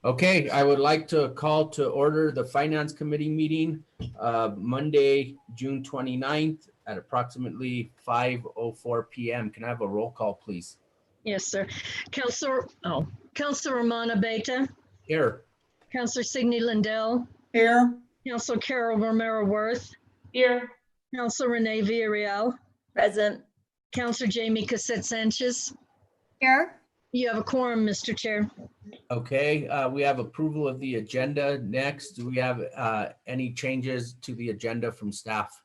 Okay, I would like to call to order the Finance Committee meeting Monday, June 29th at approximately 5:04 p.m. Can I have a roll call, please? Yes, sir. Councilor Romana Beta, Here. Councilor Sidney Lindell, Here. Councilor Carol Romero Worth, Here. Councilor Renee Villarreal, Present. Councilor Jamie Cassette Sanchez. Here. You have a quorum, Mr. Chair. Okay, we have approval of the agenda. Next, do we have any changes to the agenda from staff?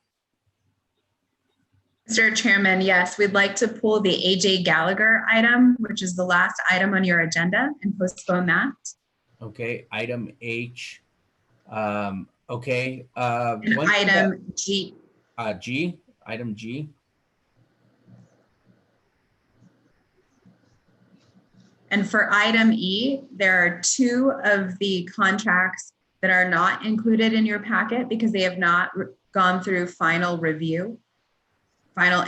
Mr. Chairman, yes, we'd like to pull the AJ Gallagher item, which is the last item on your agenda, and postpone that. Okay, item H. Okay. And item G. Item G. And for item E, there are two of the contracts that are not included in your packet because they have not gone through final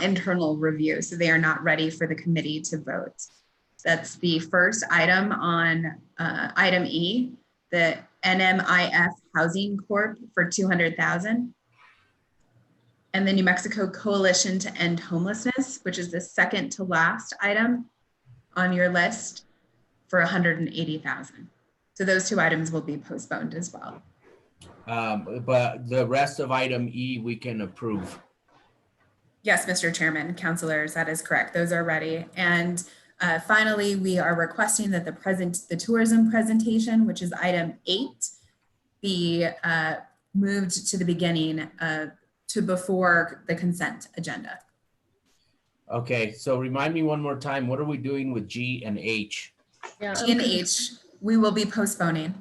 internal review. So they are not ready for the committee to vote. That's the first item on item E, the NMIF Housing Corp for $200,000. And the New Mexico Coalition to End Homelessness, which is the second to last item on your list, for $180,000. So those two items will be postponed as well. But the rest of item E, we can approve. Yes, Mr. Chairman, councilors, that is correct. Those are ready. And finally, we are requesting that the tourism presentation, which is item 8, be moved to the beginning to before the consent agenda. Okay, so remind me one more time, what are we doing with G and H? Yeah, G and H, we will be postponing.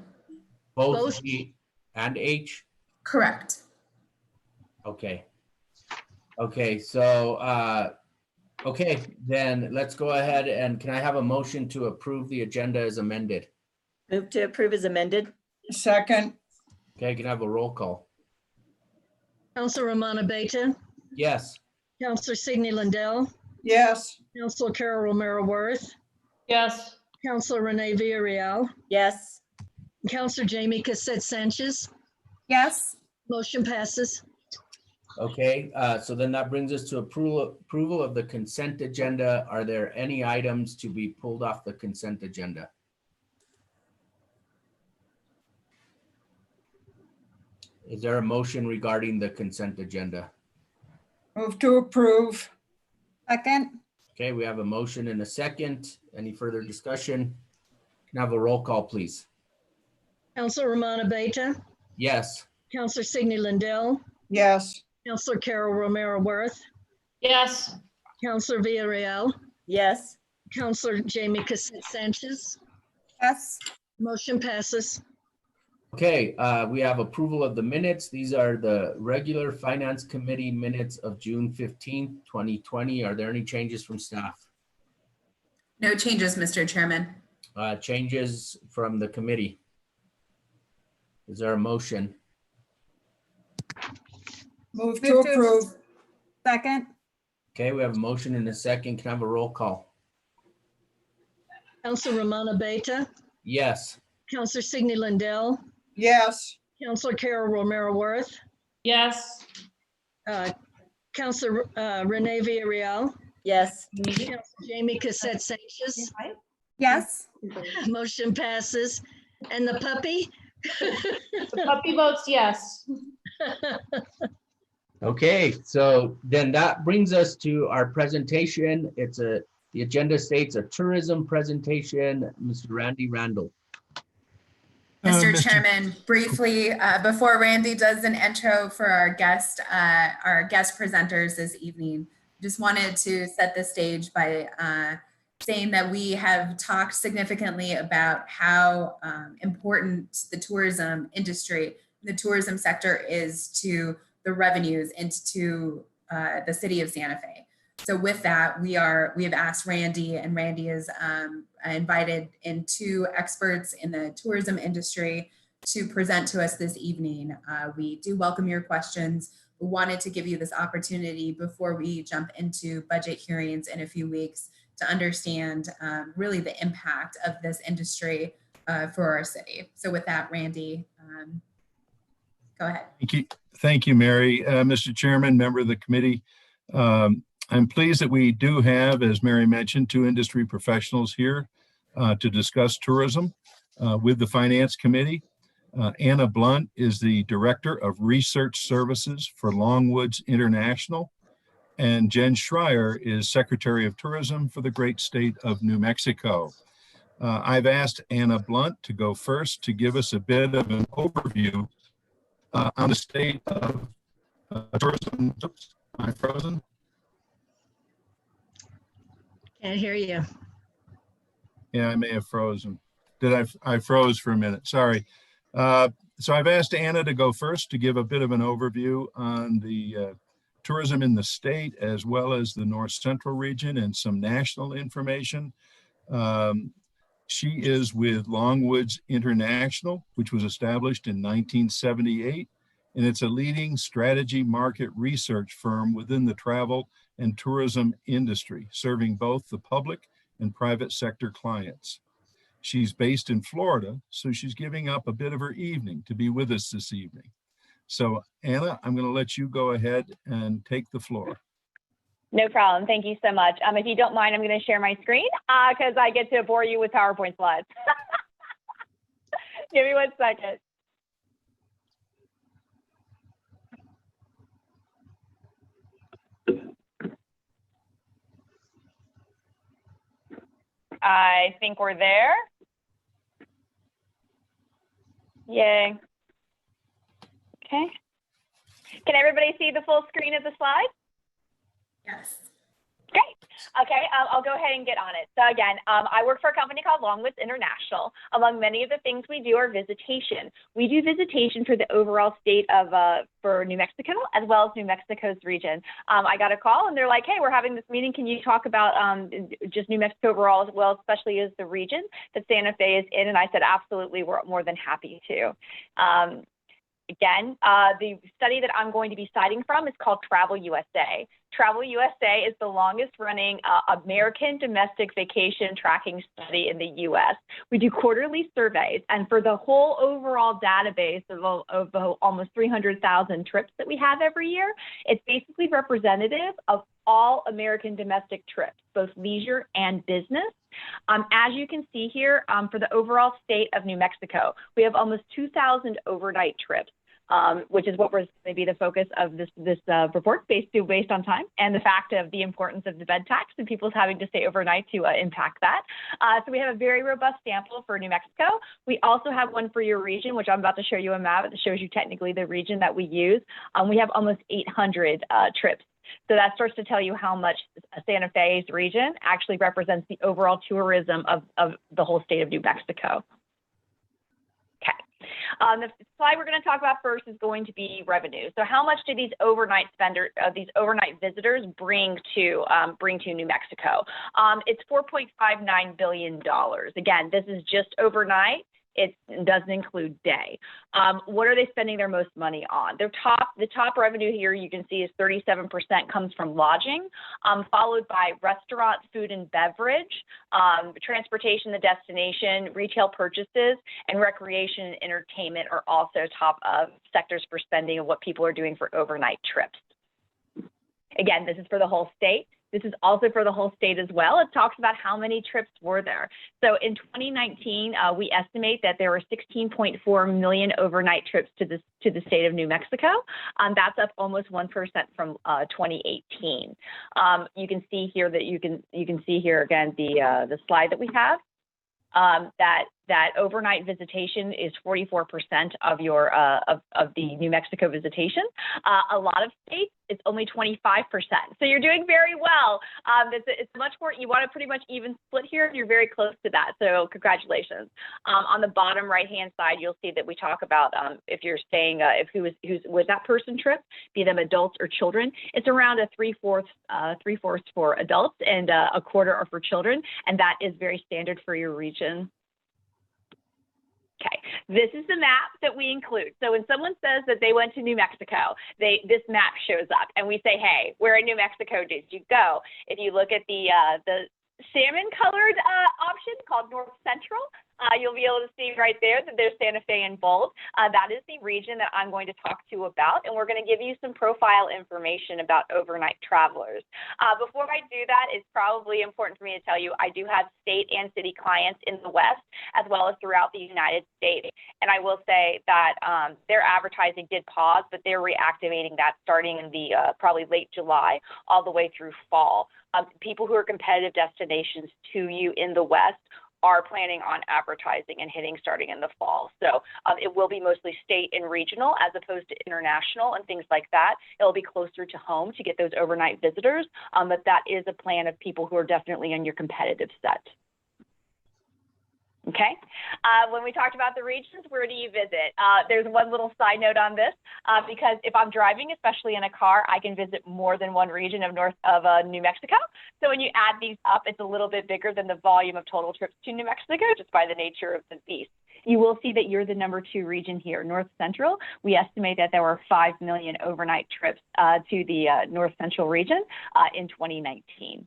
Both G and H? Correct. Okay. Okay, so, okay, then let's go ahead and can I have a motion to approve the agenda as amended? Move to approve as amended. Second. Okay, can I have a roll call? Councilor Romana Beta, Yes. Councilor Sidney Lindell, Yes. Councilor Carol Romero Worth, Yes. Councilor Renee Villarreal, Yes. Councilor Jamie Cassette Sanchez. Yes. Motion passes. Okay, so then that brings us to approval of the consent agenda. Are there any items to be pulled off the consent agenda? Is there a motion regarding the consent agenda? Move to approve. Second. Okay, we have a motion and a second. Any further discussion? Can I have a roll call, please? Councilor Romana Beta, Yes. Councilor Sidney Lindell, Yes. Councilor Carol Romero Worth, Yes. Councilor Villarreal, Yes. Councilor Jamie Cassette Sanchez. Yes. Motion passes. Okay, we have approval of the minutes. These are the regular Finance Committee minutes of June 15th, 2020. Are there any changes from staff? No changes, Mr. Chairman. Changes from the committee? Is there a motion? Move to approve. Second. Okay, we have a motion and a second. Can I have a roll call? Councilor Romana Beta, Yes. Councilor Sidney Lindell, Yes. Councilor Carol Romero Worth, Yes. Councilor Renee Villarreal, Yes. Councilor Jamie Cassette Sanchez. Yes. Motion passes. And the puppy? The puppy votes yes. Okay, so then that brings us to our presentation. The agenda states a tourism presentation. Mr. Randy Randall. Mr. Chairman, briefly, before Randy does an intro for our guest presenters this evening, just wanted to set the stage by saying that we have talked significantly about how important the tourism industry, the tourism sector is to the revenues into the city of Santa Fe. So with that, we have asked Randy, and Randy is invited in 2 experts in the tourism industry to present to us this evening. We do welcome your questions. We wanted to give you this opportunity before we jump into budget hearings in a few weeks to understand really the impact of this industry for our city. So with that, Randy, go ahead. Thank you, Mary. Mr. Chairman, member of the committee. I'm pleased that we do have, as Mary mentioned, two industry professionals here to discuss tourism with the Finance Committee. Anna Blunt is the Director of Research Services for Longwoods International, and Jen Schreier is Secretary of Tourism for the great state of New Mexico. I've asked Anna Blunt to go first to give us a bit of an overview on the state of tourism. Oops, am I frozen? Can't hear you. Yeah, I may have frozen. I froze for a minute, sorry. So I've asked Anna to go first to give a bit of an overview on the tourism in the state, as well as the North Central region and some national information. She is with Longwoods International, which was established in 1978, and it's a leading strategy market research firm within the travel and tourism industry, serving both the public and private sector clients. She's based in Florida, so she's giving up a bit of her evening to be with us this evening. So Anna, I'm going to let you go ahead and take the floor. No problem. Thank you so much. If you don't mind, I'm going to share my screen because I get to bore you with PowerPoint slides. Give me 1 second. I think we're there. Yay. Okay. Can everybody see the full screen of the slide? Yes. Great. Okay, I'll go ahead and get on it. So again, I work for a company called Longwoods International. Among many of the things we do are visitation. We do visitation for the overall state of, for New Mexico, as well as New Mexico's region. I got a call and they're like, hey, we're having this meeting. Can you talk about just New Mexico overall as well, especially as the region that Santa Fe is in? And I said, absolutely, we're more than happy to. Again, the study that I'm going to be citing from is called Travel USA. Travel USA is the longest running American domestic vacation tracking study in the US. We do quarterly surveys, and for the whole overall database of almost 300,000 trips that we have every year, it's basically representative of all American domestic trips, both leisure and business. As you can see here, for the overall state of New Mexico, we have almost 2,000 overnight trips, which is what was going to be the focus of this report based on time and the fact of the importance of the bed tax and people having to stay overnight to impact that. So we have a very robust sample for New Mexico. We also have one for your region, which I'm about to show you a map that shows you technically the region that we use. We have almost 800 trips. So that starts to tell you how much Santa Fe's region actually represents the overall tourism of the whole state of New Mexico. Okay. The slide we're going to talk about first is going to be revenue. So how much do these overnight visitors bring to New Mexico? It's $4.59 billion. Again, this is just overnight. It doesn't include day. What are they spending their most money on? The top revenue here you can see is 37% comes from lodging, followed by restaurants, food and beverage, transportation, the destination, retail purchases, and recreation and entertainment are also top of sectors for spending of what people are doing for overnight trips. Again, this is for the whole state. This is also for the whole state as well. It talks about how many trips were there. So in 2019, we estimate that there were 16.4 million overnight trips to the state of New Mexico. That's up almost 1% from 2018. You can see here that you can see here again the slide that we have. That overnight visitation is 44% of your of the New Mexico visitation. A lot of states, it's only 25%. So you're doing very well. It's much more. You want to pretty much even split here. You're very close to that. So congratulations. On the bottom right hand side, you'll see that we talk about if you're staying who's with that person trip, be them adults or children. It's around a three-fourths for adults and a quarter are for children, and that is very standard for your region. Okay, this is the map that we include. So when someone says that they went to New Mexico, this map shows up and we say, hey, where in New Mexico did you go? If you look at the salmon colored option called North Central, You'll be able to see right there that there's Santa Fe in bold. That is the region that I'm going to talk to you about, and we're going to give you some profile information about overnight travelers. Before I do that, it's probably important for me to tell you I do have state and city clients in the West, as well as throughout the United States. And I will say that their advertising did pause, but they're reactivating that starting in the probably late July all the way through fall. People who are competitive destinations to you in the West are planning on advertising and hitting starting in the fall. So it will be mostly state and regional as opposed to international and things like that. It'll be closer to home to get those overnight visitors, but that is a plan of people who are definitely in your competitive set. Okay. When we talked about the regions, where do you visit? There's one little side note on this, because if I'm driving, especially in a car, I can visit more than one region of New Mexico. So when you add these up, it's a little bit bigger than the volume of total trips to New Mexico, just by the nature of the beast. You will see that you're the #2 region here, North Central. We estimate that there were 5 million overnight trips to the North Central region in 2019.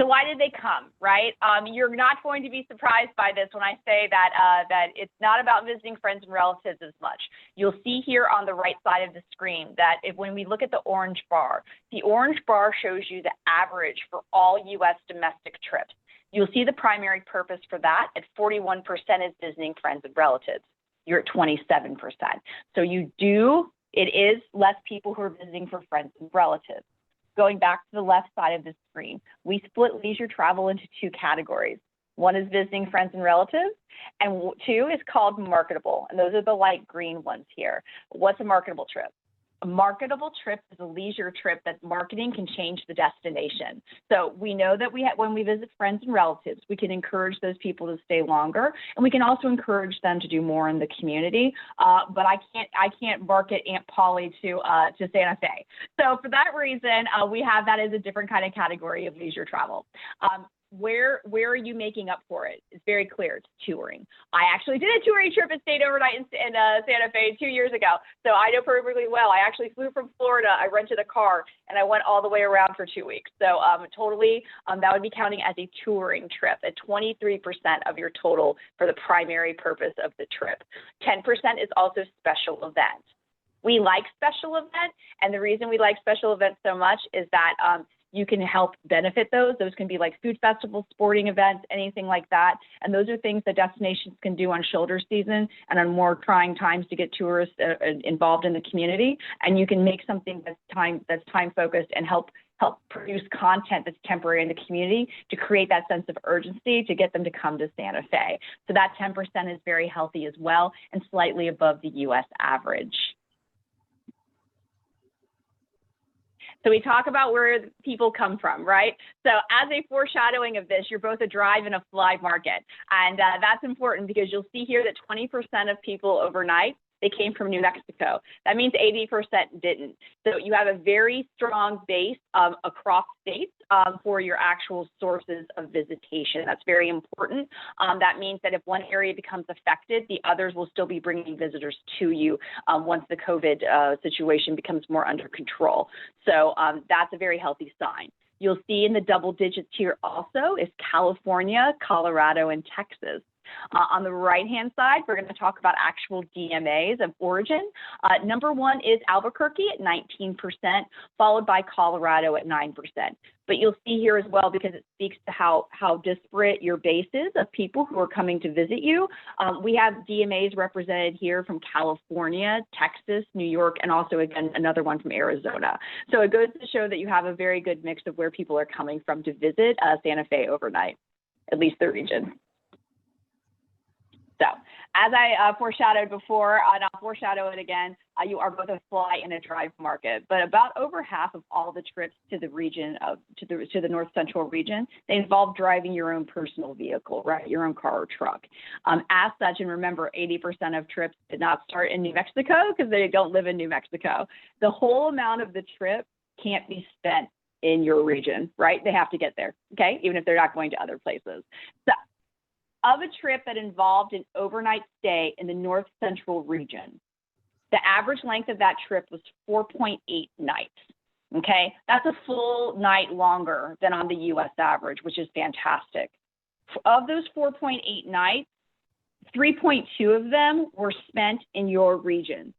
So why did they come, right? You're not going to be surprised by this when I say that that it's not about visiting friends and relatives as much. You'll see here on the right side of the screen that when we look at the orange bar shows you the average for all U.S. domestic trips. You'll see the primary purpose for that at 41% is visiting friends and relatives. You're at 27%. So it is less people who are visiting for friends and relatives. Going back to the left side of the screen, we split leisure travel into 2 categories. One is visiting friends and relatives, and 2 is called marketable, and those are the light green ones here. What's a marketable trip? A marketable trip is a leisure trip that marketing can change the destination. So we know that when we visit friends and relatives, we can encourage those people to stay longer, and we can also encourage them to do more in the community. But I can't market Aunt Polly to Santa Fe. So for that reason, we have that as a different kind of category of leisure travel. Where are you making up for it? It's very clear. It's touring. I actually did a touring trip and stayed overnight in Santa Fe 2 years ago. So I know perfectly well. I actually flew from Florida. I rented a car and I went all the way around for 2 weeks. So totally, that would be counting as a touring trip at 23% of your total for the primary purpose of the trip. 10% is also special events. We like special events, and the reason we like special events so much is that you can help benefit those. Those can be like food festivals, sporting events, anything like that. And those are things that destinations can do on shoulder season and on more trying times to get tourists involved in the community. And you can make something that's time focused and help produce content that's temporary in the community to create that sense of urgency to get them to come to Santa Fe. So that 10% is very healthy as well and slightly above the US average. So we talk about where people come from, right? So as a foreshadowing of this, you're both a drive and a fly market. And that's important because you'll see here that 20% of people overnight, they came from New Mexico. That means 80% didn't. So you have a very strong base across states for your actual sources of visitation. That's very important. That means that if one area becomes affected, the others will still be bringing visitors to you once the COVID situation becomes more under control. So that's a very healthy sign. You'll see in the double digits here also is California, Colorado, and Texas. On the right-hand side, we're going to talk about actual DMAs of origin. Number 1 is Albuquerque at 19%, followed by Colorado at 9%. But you'll see here as well, because it speaks to how disparate your base is of people who are coming to visit you. We have DMAs represented here from California, Texas, New York, and also, again, another one from Arizona. So it goes to show that you have a very good mix of where people are coming from to visit Santa Fe overnight, at least the region. So as I foreshadowed before, and I'll foreshadow it again, you are both a fly and a drive market, but about over half of all the trips to the region to the North Central region, they involve driving your own personal vehicle, right? Your own car or truck. As such, and remember, 80% of trips did not start in New Mexico because they don't live in New Mexico. The whole amount of the trip can't be spent in your region, right? They have to get there, okay? Even if they're not going to other places. So, of a trip that involved an overnight stay in the North Central region, the average length of that trip was 4.8 nights, okay? That's a full night longer than on the US average, which is fantastic. Of those 4.8 nights, 3.2 of them were spent in your region.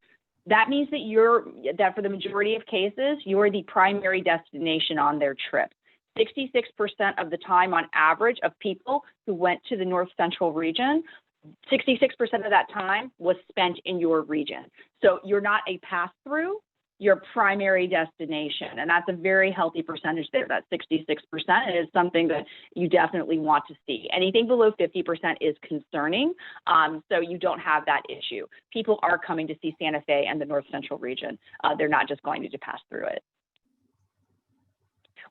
That means that for the majority of cases, you're the primary destination on their trip. 66% of the time on average of people who went to the North Central region, 66% of that time was spent in your region. So you're not a pass-through, your primary destination. And that's a very healthy percentage there. That's 66%. And it's something that you definitely want to see. Anything below 50% is concerning. So you don't have that issue. People are coming to see Santa Fe and the North Central region. They're not just going to pass through it.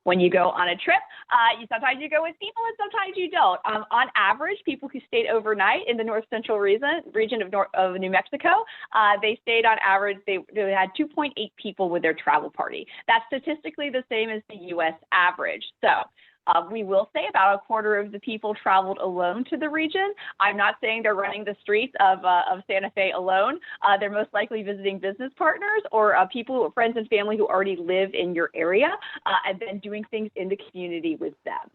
When you go on a trip, sometimes you go with people and sometimes you don't. On average, people who stayed overnight in the North Central region of New Mexico, they stayed on average, they had 2.8 people with their travel party. That's statistically the same as the U.S. average. So we will say about a quarter of the people traveled alone to the region. I'm not saying they're running the streets of Santa Fe alone. They're most likely visiting business partners or people, friends and family who already live in your area, and then doing things in the community with them.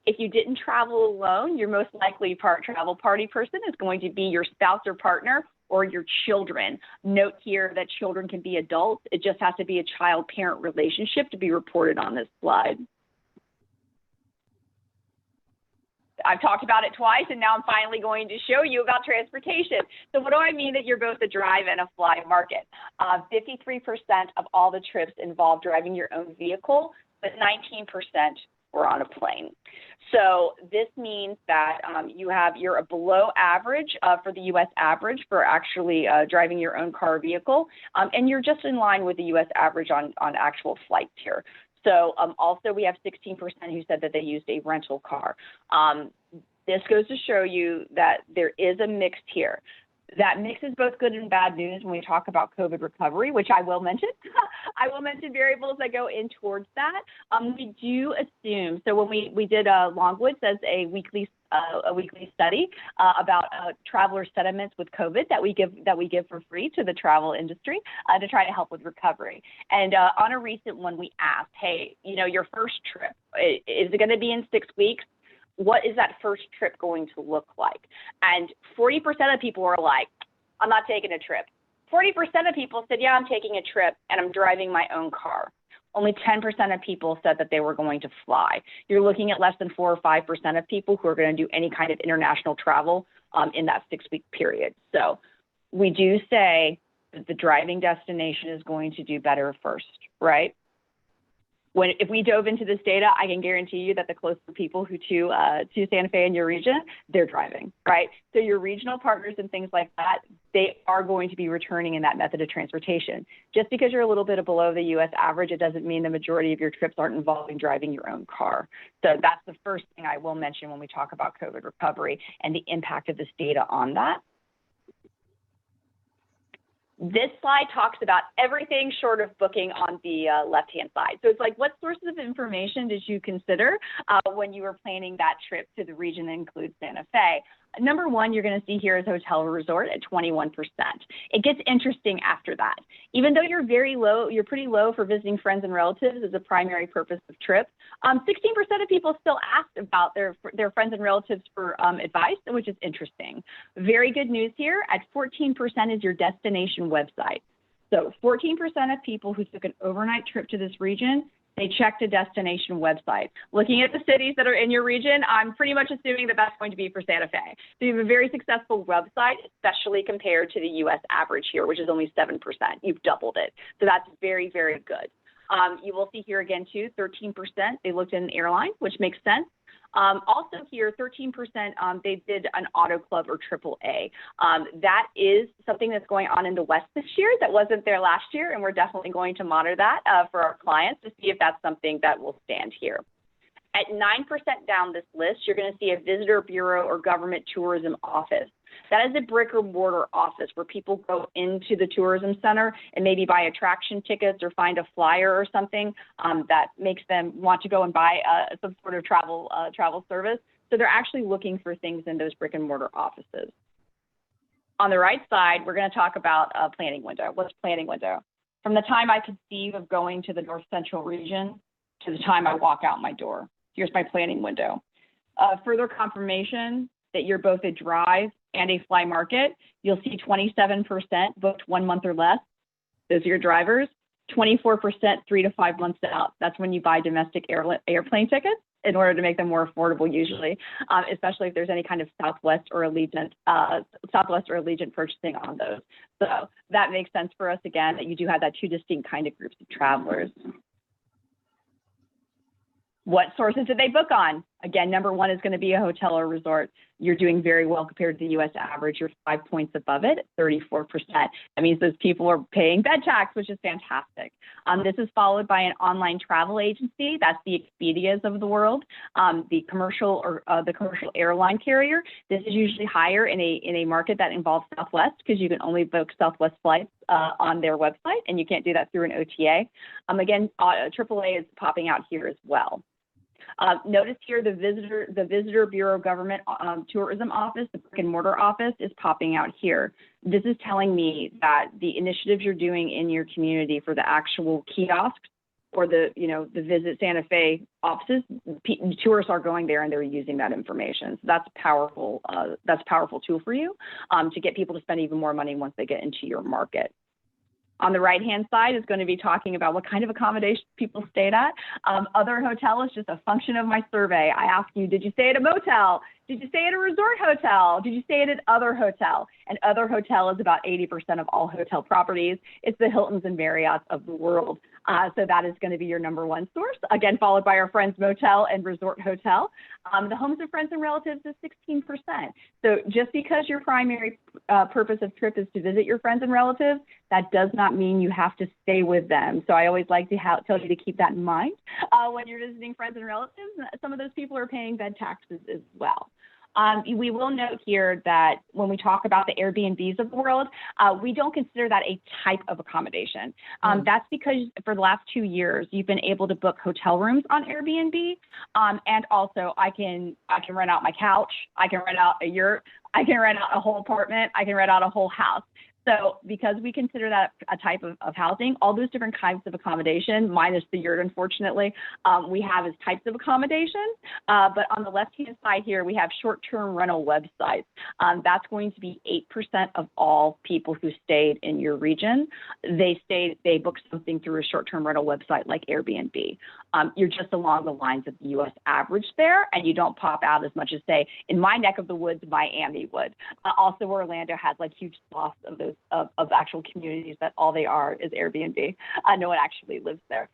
If you didn't travel alone, your most likely travel party person is going to be your spouse or partner or your children. Note here that children can be adults. It just has to be a child-parent relationship to be reported on this slide. I've talked about it twice, and now I'm finally going to show you about transportation. So what do I mean that you're both a drive and a fly market? 53% of all the trips involve driving your own vehicle, but 19% were on a plane. So this means that you're a below average for the U.S. average for actually driving your own car or vehicle, and you're just in line with the U.S. average on actual flights here. So also we have 16% who said that they used a rental car. This goes to show you that there is a mix here. That mix is both good and bad news when we talk about COVID recovery, which I will mention. I will mention variables that go in towards that. We do assume, so when we did Longwood says a weekly study about traveler sentiments with COVID that we give for free to the travel industry to try to help with recovery. And on a recent one, we asked, hey, your first trip, is it going to be in 6 weeks? What is that first trip going to look like? And 40% of people were like, I'm not taking a trip. 40% of people said, yeah, I'm taking a trip and I'm driving my own car. Only 10% of people said that they were going to fly. You're looking at less than 4 or 5% of people who are going to do any kind of international travel in that 6-week period. So we do say that the driving destination is going to do better first, right? If we dove into this data, I can guarantee you that the closer people who to Santa Fe in your region, they're driving, right? So your regional partners and things like that, they are going to be returning in that method of transportation. Just because you're a little bit below the U.S. average, it doesn't mean the majority of your trips aren't involving driving your own car. So that's the first thing I will mention when we talk about COVID recovery and the impact of this data on that. This slide talks about everything short of booking on the left-hand side. So it's like, what sources of information did you consider when you were planning that trip to the region that includes Santa Fe? Number one, you're going to see here is hotel or resort at 21%. It gets interesting after that. Even though you're very low, you're pretty low for visiting friends and relatives as a primary purpose of trips. 16% of people still asked about their friends and relatives for advice, which is interesting. Very good news here. At 14% is your destination website. So 14% of people who took an overnight trip to this region, they checked a destination website. Looking at the cities that are in your region, I'm pretty much assuming that that's going to be for Santa Fe. So you have a very successful website, especially compared to the U.S. average here, which is only 7%. You've doubled it. So that's very, very good. You will see here again, too, 13%. They looked at an airline, which makes sense. Also here, 13%, they did an auto club or AAA. That is something that's going on in the West this year that wasn't there last year, and we're definitely going to monitor that for our clients to see if that's something that will stand here. At 9% down this list, you're going to see a visitor bureau or government tourism office. That is a brick or mortar office where people go into the tourism center and maybe buy attraction tickets or find a flyer or something that makes them want to go and buy some sort of travel service. So they're actually looking for things in those brick and mortar offices. On the right side, we're going to talk about a planning window. What's planning window? From the time I conceive of going to the North Central region to the time I walk out my door. Here's my planning window. further confirmation that you're both a drive and a fly market, you'll see 27% booked 1 month or less. Those are your drivers. 24% 3 to 5 months out. That's when you buy domestic airplane tickets in order to make them more affordable usually, especially if there's any kind of Southwest or Allegiant purchasing on those. So that makes sense for us again, that you do have that two distinct kind of groups of travelers. What sources did they book on? Again, number one is going to be a hotel or resort. You're doing very well compared to the U.S. average. You're 5 points above it, 34%. That means those people are paying bed tax, which is fantastic. This is followed by an online travel agency. That's the Expedias of the world. The commercial airline carrier. This is usually higher in a market that involves Southwest, because you can only book Southwest flights on their website, and you can't do that through an OTA. Again, AAA is popping out here as well. Notice here the Visitor Bureau Government Tourism Office, the brick and mortar office, is popping out here. This is telling me that the initiatives you're doing in your community for the actual kiosks or the Visit Santa Fe offices, tourists are going there and they're using that information. So that's powerful. That's a powerful tool for you to get people to spend even more money once they get into your market. On the right-hand side is going to be talking about what kind of accommodation people stayed at. Other hotel is just a function of my survey. I ask you, did you stay at a motel? Did you stay at a resort hotel? Did you stay at an other hotel? And other hotel is about 80% of all hotel properties. It's the Hiltons and Marriotts of the world. So that is going to be your number one source. Again, followed by our Friends Motel and Resort Hotel. The homes of friends and relatives is 16%. So just because your primary purpose of trip is to visit your friends and relatives, that does not mean you have to stay with them. So I always like to tell you to keep that in mind when you're visiting friends and relatives. Some of those people are paying bed taxes as well. We will note here that when we talk about the Airbnbs of the world, we don't consider that a type of accommodation. That's because for the last 2 years, you've been able to book hotel rooms on Airbnb. And also I can rent out my couch. I can rent out a yurt. I can rent out a whole apartment. I can rent out a whole house. So because we consider that a type of housing, all those different kinds of accommodation, minus the yurt, unfortunately, we have as types of accommodation. But on the left-hand side here, we have short-term rental websites. That's going to be 8% of all people who stayed in your region. They booked something through a short-term rental website like Airbnb. You're just along the lines of the U.S. average there, and you don't pop out as much as, say, in my neck of the woods, Miami would. Also, Orlando has like huge swaths of those of actual communities that all they are is Airbnb. No one actually lives there.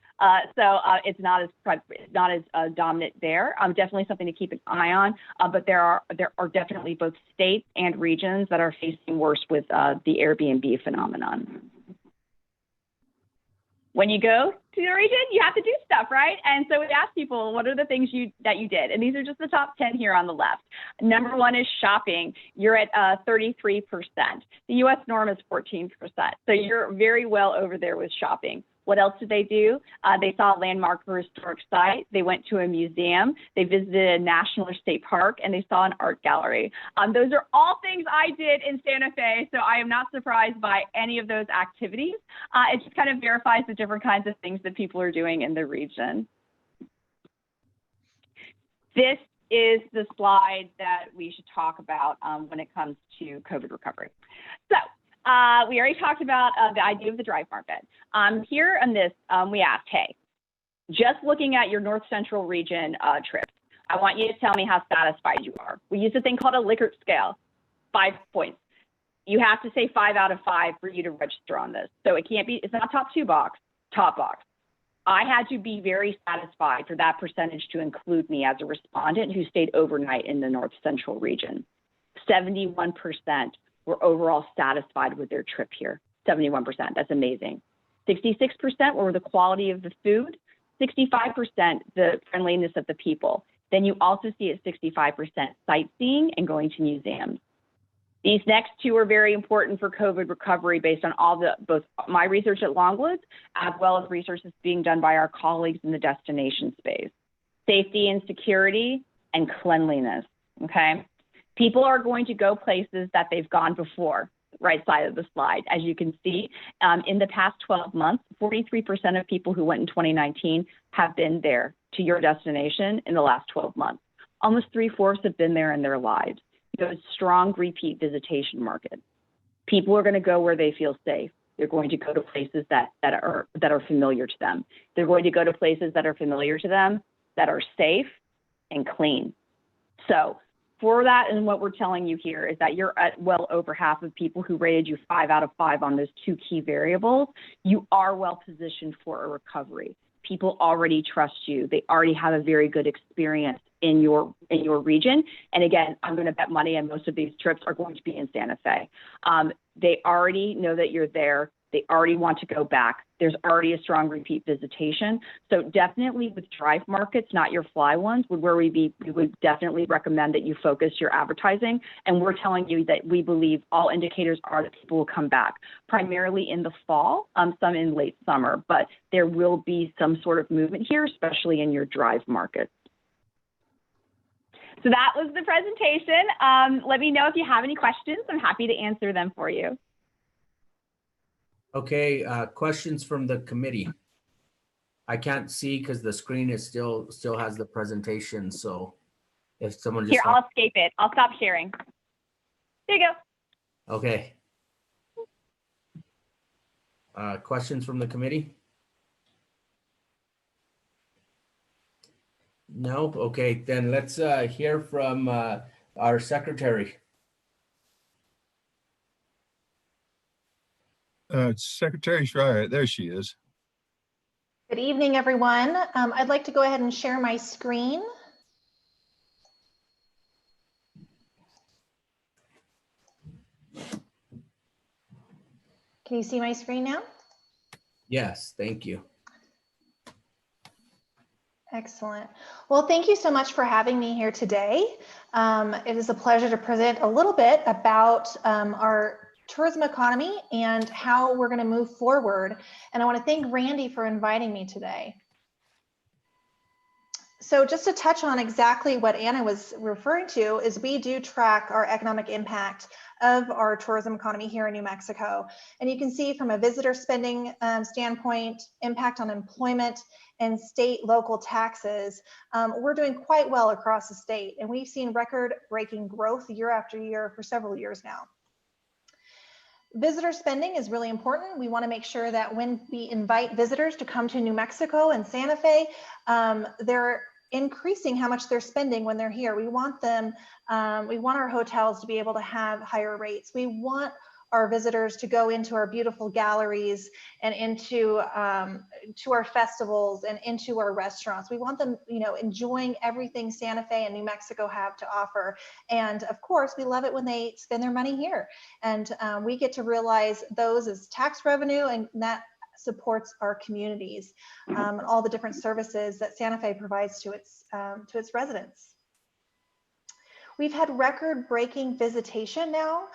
So it's not as dominant there. Definitely something to keep an eye on. But there are definitely both states and regions that are facing worse with the Airbnb phenomenon. When you go to the region, you have to do stuff, right? And so we asked people, what are the things that you did? And these are just the top 10 here on the left. Number one is shopping. You're at 33%. The U.S. norm is 14%. So you're very well over there with shopping. What else did they do? They saw a landmark or historic site. They went to a museum. They visited a national or state park, and they saw an art gallery. Those are all things I did in Santa Fe, so I am not surprised by any of those activities. It just kind of verifies the different kinds of things that people are doing in the region. This is the slide that we should talk about when it comes to COVID recovery. So we already talked about the idea of the drive market. Here on this, we asked, hey, just looking at your North Central region trips, I want you to tell me how satisfied you are. We use a thing called a Likert scale, 5 points. You have to say 5 out of 5 for you to register on this. So it can't be, it's not top 2 box, top box. I had to be very satisfied for that percentage to include me as a respondent who stayed overnight in the North Central region. 71% were overall satisfied with their trip here. 71%, that's amazing. 66% were the quality of the food, 65% the friendliness of the people. Then you also see at 65% sightseeing and going to museums. These next two are very important for COVID recovery based on both my research at Longwoods as well as research that's being done by our colleagues in the destination space. Safety and security and cleanliness, okay? People are going to go places that they've gone before, right side of the slide. As you can see, in the past 12 months, 43% of people who went in 2019 have been there to your destination in the last 12 months. almost 3/4 have been there in their lives. You have a strong repeat visitation market. People are going to go where they feel safe. They're going to go to places that are familiar to them. They're going to go to places that are familiar to them, that are safe and clean. So for that, and what we're telling you here is that you're at well over half of people who rated you 5 out of 5 on those 2 key variables. You are well positioned for a recovery. People already trust you. They already have a very good experience in your region. And again, I'm going to bet money on most of these trips are going to be in Santa Fe. They already know that you're there. They already want to go back. There's already a strong repeat visitation. So definitely with drive markets, not your fly ones, we would definitely recommend that you focus your advertising. And we're telling you that we believe all indicators are that people will come back, primarily in the fall, some in late summer, but there will be some sort of movement here, especially in your drive markets. So that was the presentation. Let me know if you have any questions. I'm happy to answer them for you. Okay, questions from the committee. I can't see because the screen is still has the presentation. So if someone just Here, I'll escape it. I'll stop sharing. There you go. Okay. Questions from the committee? No? Okay, then let's hear from our secretary. Secretary Schreier, there she is. Good evening, everyone. I'd like to go ahead and share my screen. Can you see my screen now? Yes, thank you. Excellent. Well, thank you so much for having me here today. It is a pleasure to present a little bit about our tourism economy and how we're going to move forward. And I want to thank Randy for inviting me today. So just to touch on exactly what Anna was referring to is we do track our economic impact of our tourism economy here in New Mexico. And you can see from a visitor spending standpoint, impact on employment and state local taxes, we're doing quite well across the state. And we've seen record-breaking growth year after year for several years now. Visitor spending is really important. We want to make sure that when we invite visitors to come to New Mexico and Santa Fe, they're increasing how much they're spending when they're here. We want them, we want our hotels to be able to have higher rates. We want our visitors to go into our beautiful galleries and into to our festivals and into our restaurants. We want them, enjoying everything Santa Fe and New Mexico have to offer. And of course, we love it when they spend their money here. And we get to realize those as tax revenue, and that supports our communities and all the different services that Santa Fe provides to its residents. We've had record-breaking visitation now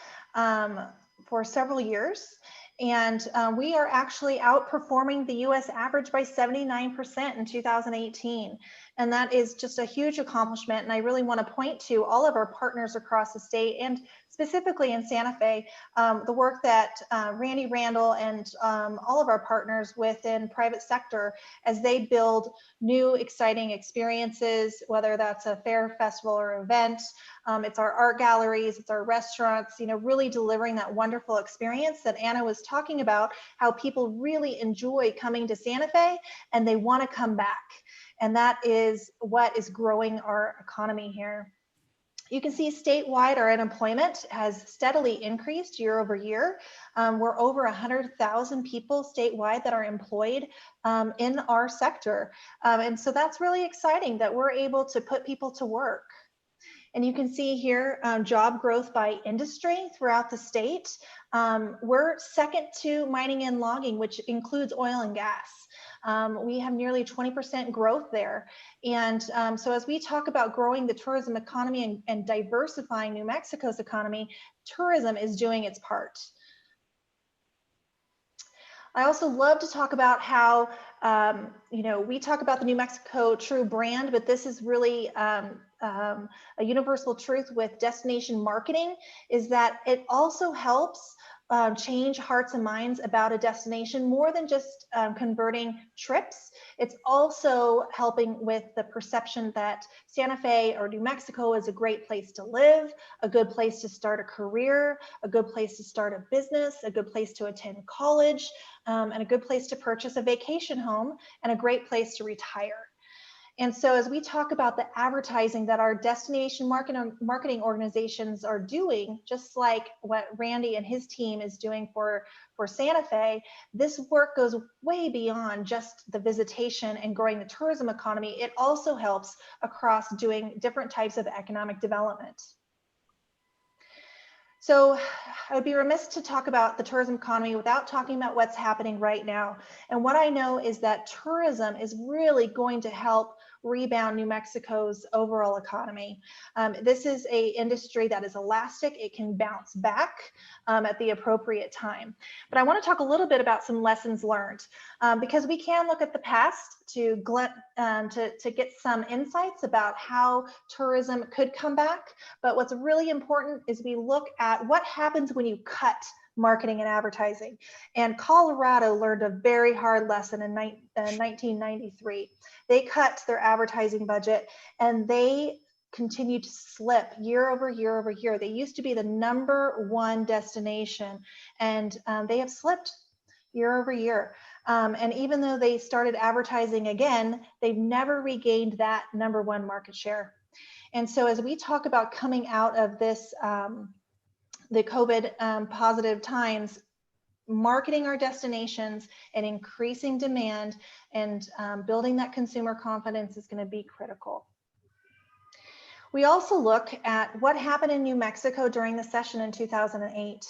for several years, and we are actually outperforming the US average by 79% in 2018. And that is just a huge accomplishment. And I really want to point to all of our partners across the state, and specifically in Santa Fe, the work that Randy Randall and all of our partners within private sector as they build new exciting experiences, whether that's a fair, festival, or event. It's our art galleries, it's our restaurants, really delivering that wonderful experience that Anna was talking about, how people really enjoy coming to Santa Fe and they want to come back. And that is what is growing our economy here. You can see statewide our unemployment has steadily increased year over year. We're over 100,000 people statewide that are employed in our sector. And so that's really exciting that we're able to put people to work. And you can see here job growth by industry throughout the state. We're second to mining and logging, which includes oil and gas. We have nearly 20% growth there. And so as we talk about growing the tourism economy and diversifying New Mexico's economy, tourism is doing its part. I also love to talk about how, we talk about the New Mexico True brand, but this is really a universal truth with destination marketing, is that it also helps change hearts and minds about a destination more than just converting trips. It's also helping with the perception that Santa Fe or New Mexico is a great place to live, a good place to start a career, a good place to start a business, a good place to attend college, and a good place to purchase a vacation home, and a great place to retire. And so as we talk about the advertising that our destination marketing organizations are doing, just like what Randy and his team is doing for Santa Fe, this work goes way beyond just the visitation and growing the tourism economy. It also helps across doing different types of economic development. So I would be remiss to talk about the tourism economy without talking about what's happening right now. And what I know is that tourism is really going to help rebound New Mexico's overall economy. This is an industry that is elastic. It can bounce back at the appropriate time. But I want to talk a little bit about some lessons learned, because we can look at the past to get some insights about how tourism could come back. But what's really important is we look at what happens when you cut marketing and advertising. And Colorado learned a very hard lesson in 1993. They cut their advertising budget and they continued to slip year over year over year. They used to be the #1 destination, and they have slipped year over year. And even though they started advertising again, they've never regained that #1 market share. And so as we talk about coming out of this, the COVID positive times, marketing our destinations and increasing demand and building that consumer confidence is going to be critical. We also look at what happened in New Mexico during the session in 2008.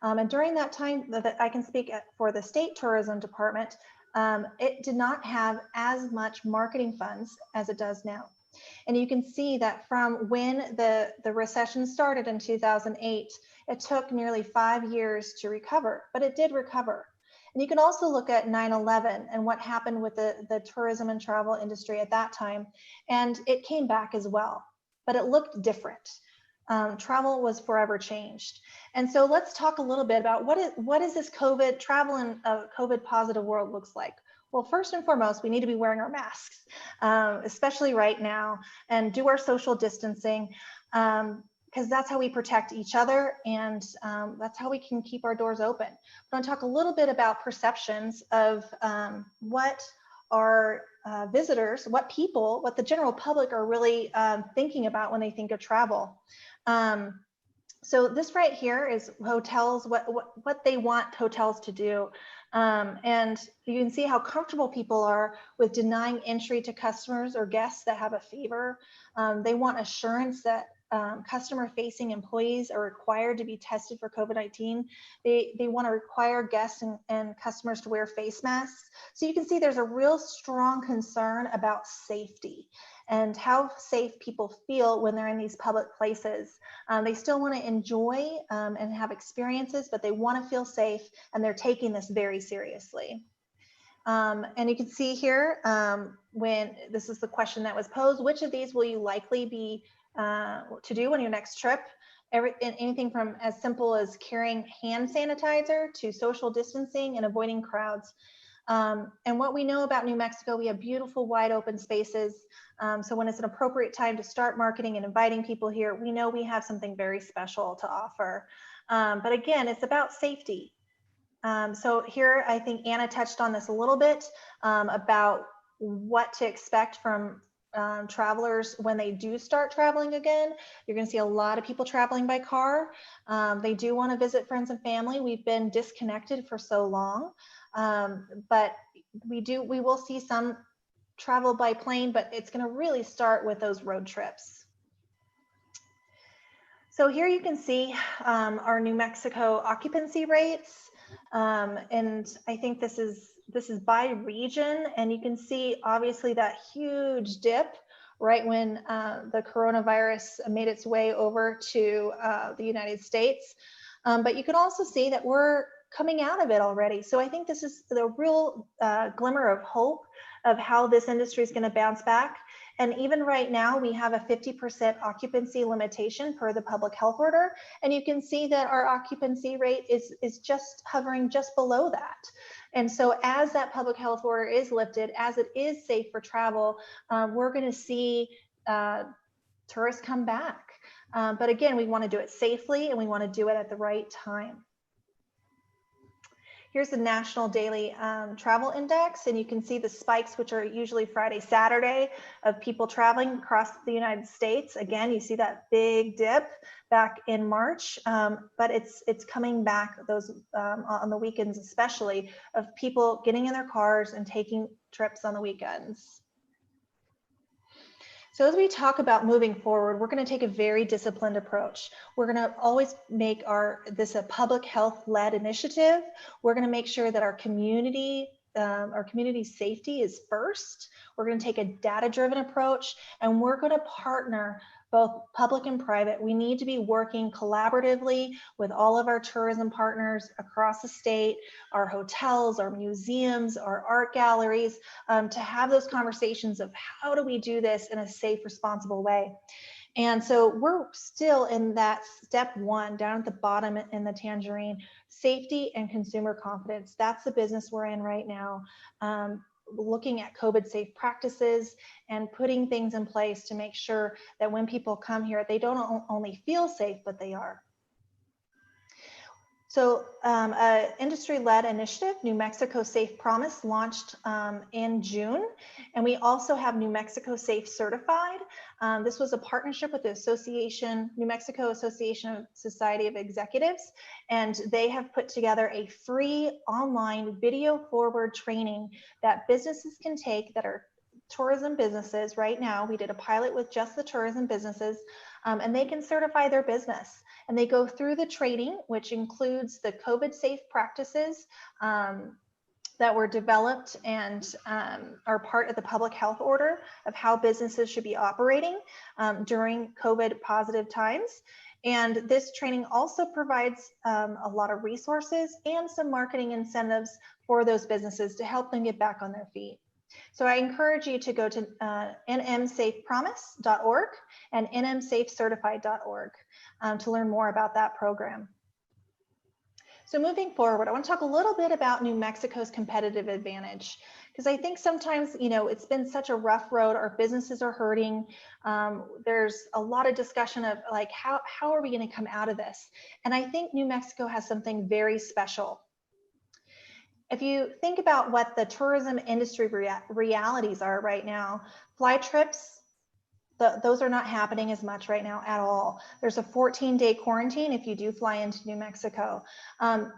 And during that time, that I can speak for the state tourism department, it did not have as much marketing funds as it does now. And you can see that from when the recession started in 2008, it took nearly 5 years to recover, but it did recover. And you can also look at 9/11 and what happened with the tourism and travel industry at that time. And it came back as well, but it looked different. Travel was forever changed. And so let's talk a little bit about what is this COVID travel in a COVID positive world looks like. Well, first and foremost, we need to be wearing our masks, especially right now, and do our social distancing, because that's how we protect each other, and that's how we can keep our doors open. I'm going to talk a little bit about perceptions of what our visitors, what the general public are really thinking about when they think of travel. So this right here is hotels, what they want hotels to do. And you can see how comfortable people are with denying entry to customers or guests that have a fever. They want assurance that customer-facing employees are required to be tested for COVID-19. They want to require guests and customers to wear face masks. So you can see there's a real strong concern about safety and how safe people feel when they're in these public places. They still want to enjoy and have experiences, but they want to feel safe, and they're taking this very seriously. And you can see here, when this is the question that was posed, which of these will you likely be to do on your next trip? Anything from as simple as carrying hand sanitizer to social distancing and avoiding crowds. And what we know about New Mexico, we have beautiful wide open spaces. So when it's an appropriate time to start marketing and inviting people here, we know we have something very special to offer. But again, it's about safety. So here, I think Anna touched on this a little bit about what to expect from travelers when they do start traveling again. You're going to see a lot of people traveling by car. They do want to visit friends and family. We've been disconnected for so long, but we will see some travel by plane, but it's going to really start with those road trips. So here you can see our New Mexico occupancy rates, and I think this is by region, and you can see obviously that huge dip right when the coronavirus made its way over to the United States. But you can also see that we're coming out of it already. So I think this is the real glimmer of hope of how this industry is going to bounce back. And even right now, we have a 50% occupancy limitation per the public health order. And you can see that our occupancy rate is just hovering just below that. And so as that public health order is lifted, as it is safe for travel, we're going to see tourists come back. But again, we want to do it safely and we want to do it at the right time. Here's the National Daily Travel Index, and you can see the spikes, which are usually Friday, Saturday, of people traveling across the United States. Again, you see that big dip back in March, but it's coming back those on the weekends, especially, of people getting in their cars and taking trips on the weekends. So as we talk about moving forward, we're going to take a very disciplined approach. We're going to always make this a public health led initiative. We're going to make sure that our community safety is first. We're going to take a data-driven approach, and we're going to partner both public and private. We need to be working collaboratively with all of our tourism partners across the state, our hotels, our museums, our art galleries, to have those conversations of how do we do this in a safe, responsible way. And so we're still in that step one, down at the bottom in the tangerine, safety and consumer confidence. That's the business we're in right now. Looking at COVID safe practices and putting things in place to make sure that when people come here, they don't only feel safe, but they are. So industry-led initiative, New Mexico Safe Promise, launched in June. And we also have New Mexico Safe Certified. This was a partnership with the New Mexico Association of Society of Executives. And they have put together a free online video forward training that businesses can take that are tourism businesses. Right now, we did a pilot with just the tourism businesses, and they can certify their business. And they go through the training, which includes the COVID safe practices that were developed and are part of the public health order of how businesses should be operating during COVID positive times. And this training also provides a lot of resources and some marketing incentives for those businesses to help them get back on their feet. So I encourage you to go to nmsafepromise.org and nmsafecertified.org to learn more about that program. So moving forward, I want to talk a little bit about New Mexico's competitive advantage, because I think sometimes, it's been such a rough road. Our businesses are hurting. There's a lot of discussion of like, how are we going to come out of this? And I think New Mexico has something very special. If you think about what the tourism industry realities are right now, fly trips, those are not happening as much right now at all. There's a 14-day quarantine if you do fly into New Mexico.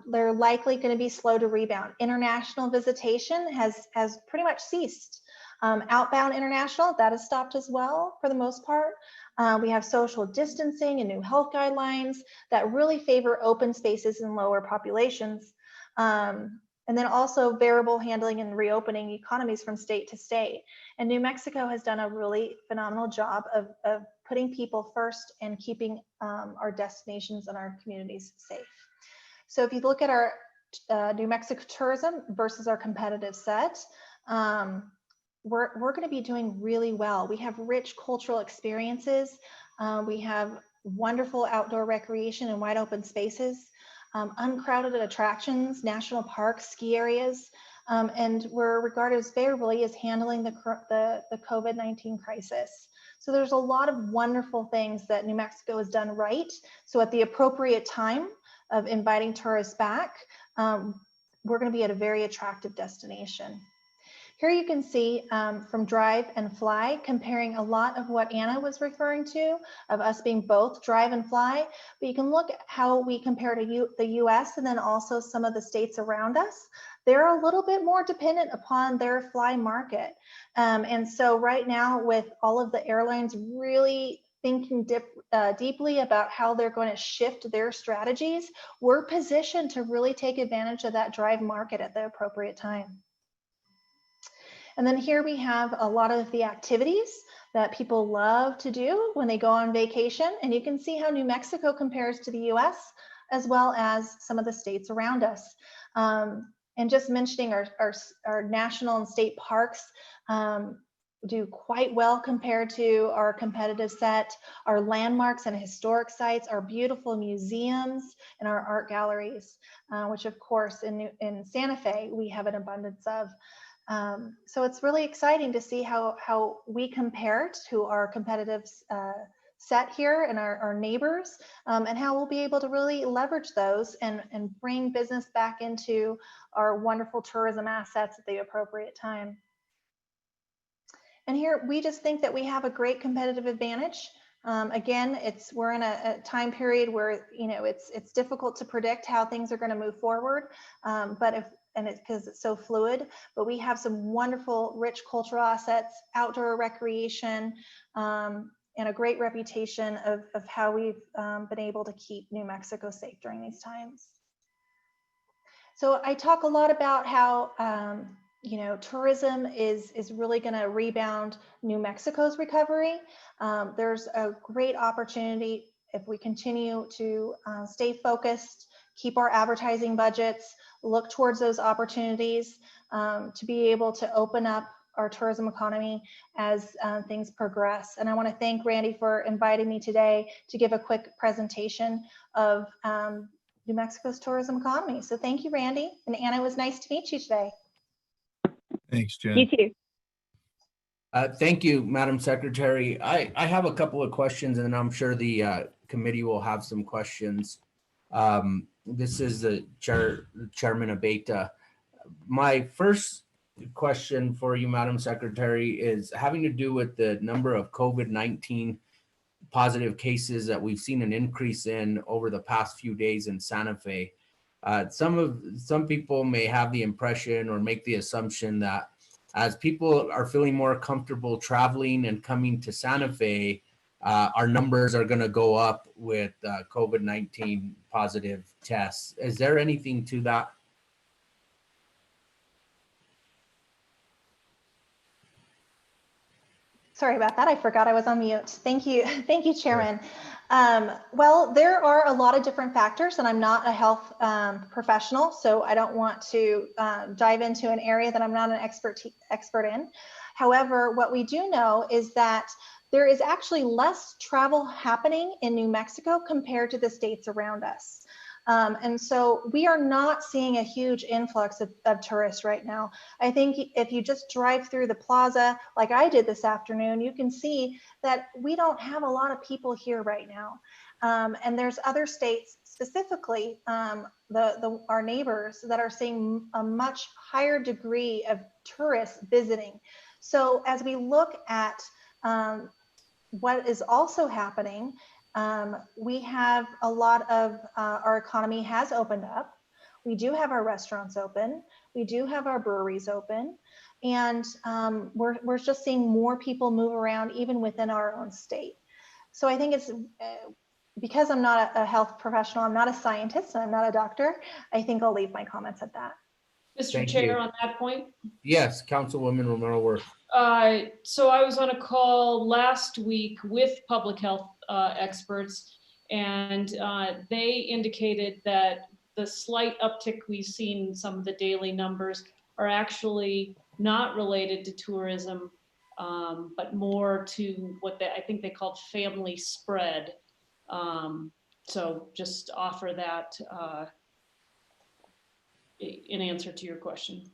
They're likely going to be slow to rebound. International visitation has pretty much ceased. Outbound international, that has stopped as well for the most part. We have social distancing and new health guidelines that really favor open spaces and lower populations. And then also variable handling and reopening economies from state to state. And New Mexico has done a really phenomenal job of putting people first and keeping our destinations and our communities safe. So if you look at our New Mexico tourism versus our competitive set, we're going to be doing really well. We have rich cultural experiences. We have wonderful outdoor recreation and wide open spaces. Uncrowded attractions, national parks, ski areas, and we're regarded as favorably as handling the COVID-19 crisis. So there's a lot of wonderful things that New Mexico has done right. So at the appropriate time of inviting tourists back, we're going to be at a very attractive destination. Here you can see from Drive and Fly, comparing a lot of what Anna was referring to, of us being both Drive and Fly, but you can look at how we compare to the US and then also some of the states around us. They're a little bit more dependent upon their fly market. And so right now, with all of the airlines really thinking deeply about how they're going to shift their strategies, we're positioned to really take advantage of that Drive market at the appropriate time. And then here we have a lot of the activities that people love to do when they go on vacation. And you can see how New Mexico compares to the US as well as some of the states around us. And just mentioning our national and state parks do quite well compared to our competitive set. Our landmarks and historic sites, our beautiful museums and our art galleries, which of course in Santa Fe, we have an abundance of. So it's really exciting to see how we compare to our competitive set here and our neighbors, and how we'll be able to really leverage those and bring business back into our wonderful tourism assets at the appropriate time. And here we just think that we have a great competitive advantage. Again, we're in a time period where it's difficult to predict how things are going to move forward, because it's so fluid. But we have some wonderful, rich cultural assets, outdoor recreation, and a great reputation of how we've been able to keep New Mexico safe during these times. So I talk a lot about how tourism is really going to rebound New Mexico's recovery. There's a great opportunity if we continue to stay focused, keep our advertising budgets, look towards those opportunities to be able to open up our tourism economy as things progress. And I want to thank Randy for inviting me today to give a quick presentation of New Mexico's tourism economy. So thank you, Randy. And Anna, it was nice to meet you today. Thanks, Jen. You too. Thank you, Madam Secretary. I have a couple of questions, and I'm sure the committee will have some questions. This is the Chairman Abeyta. My first question for you, Madam Secretary, is having to do with the number of COVID-19 positive cases that we've seen an increase in over the past few days in Santa Fe. Some people may have the impression or make the assumption that as people are feeling more comfortable traveling and coming to Santa Fe, our numbers are going to go up with COVID-19 positive tests. Is there anything to that? Sorry about that. I forgot I was on mute. Thank you. Thank you, Chairman. Well, there are a lot of different factors, and I'm not a health professional, so I don't want to dive into an area that I'm not an expert in. However, what we do know is that there is actually less travel happening in New Mexico compared to the states around us. And so we are not seeing a huge influx of tourists right now. I think if you just drive through the plaza like I did this afternoon, you can see that we don't have a lot of people here right now. And there's other states, specifically our neighbors, that are seeing a much higher degree of tourists visiting. So as we look at what is also happening, we have a lot of our economy has opened up. We do have our restaurants open. We do have our breweries open. And we're just seeing more people move around even within our own state. So I think it's because I'm not a health professional, I'm not a scientist, and I'm not a doctor, I think I'll leave my comments at that. Mr. Thank Chair, you. on that point. Yes, Councilwoman Romero-Worth. So I was on a call last week with public health experts, and they indicated that the slight uptick we've seen in some of the daily numbers are actually not related to tourism, but more to what I think they called family spread. So just offer that in answer to your question.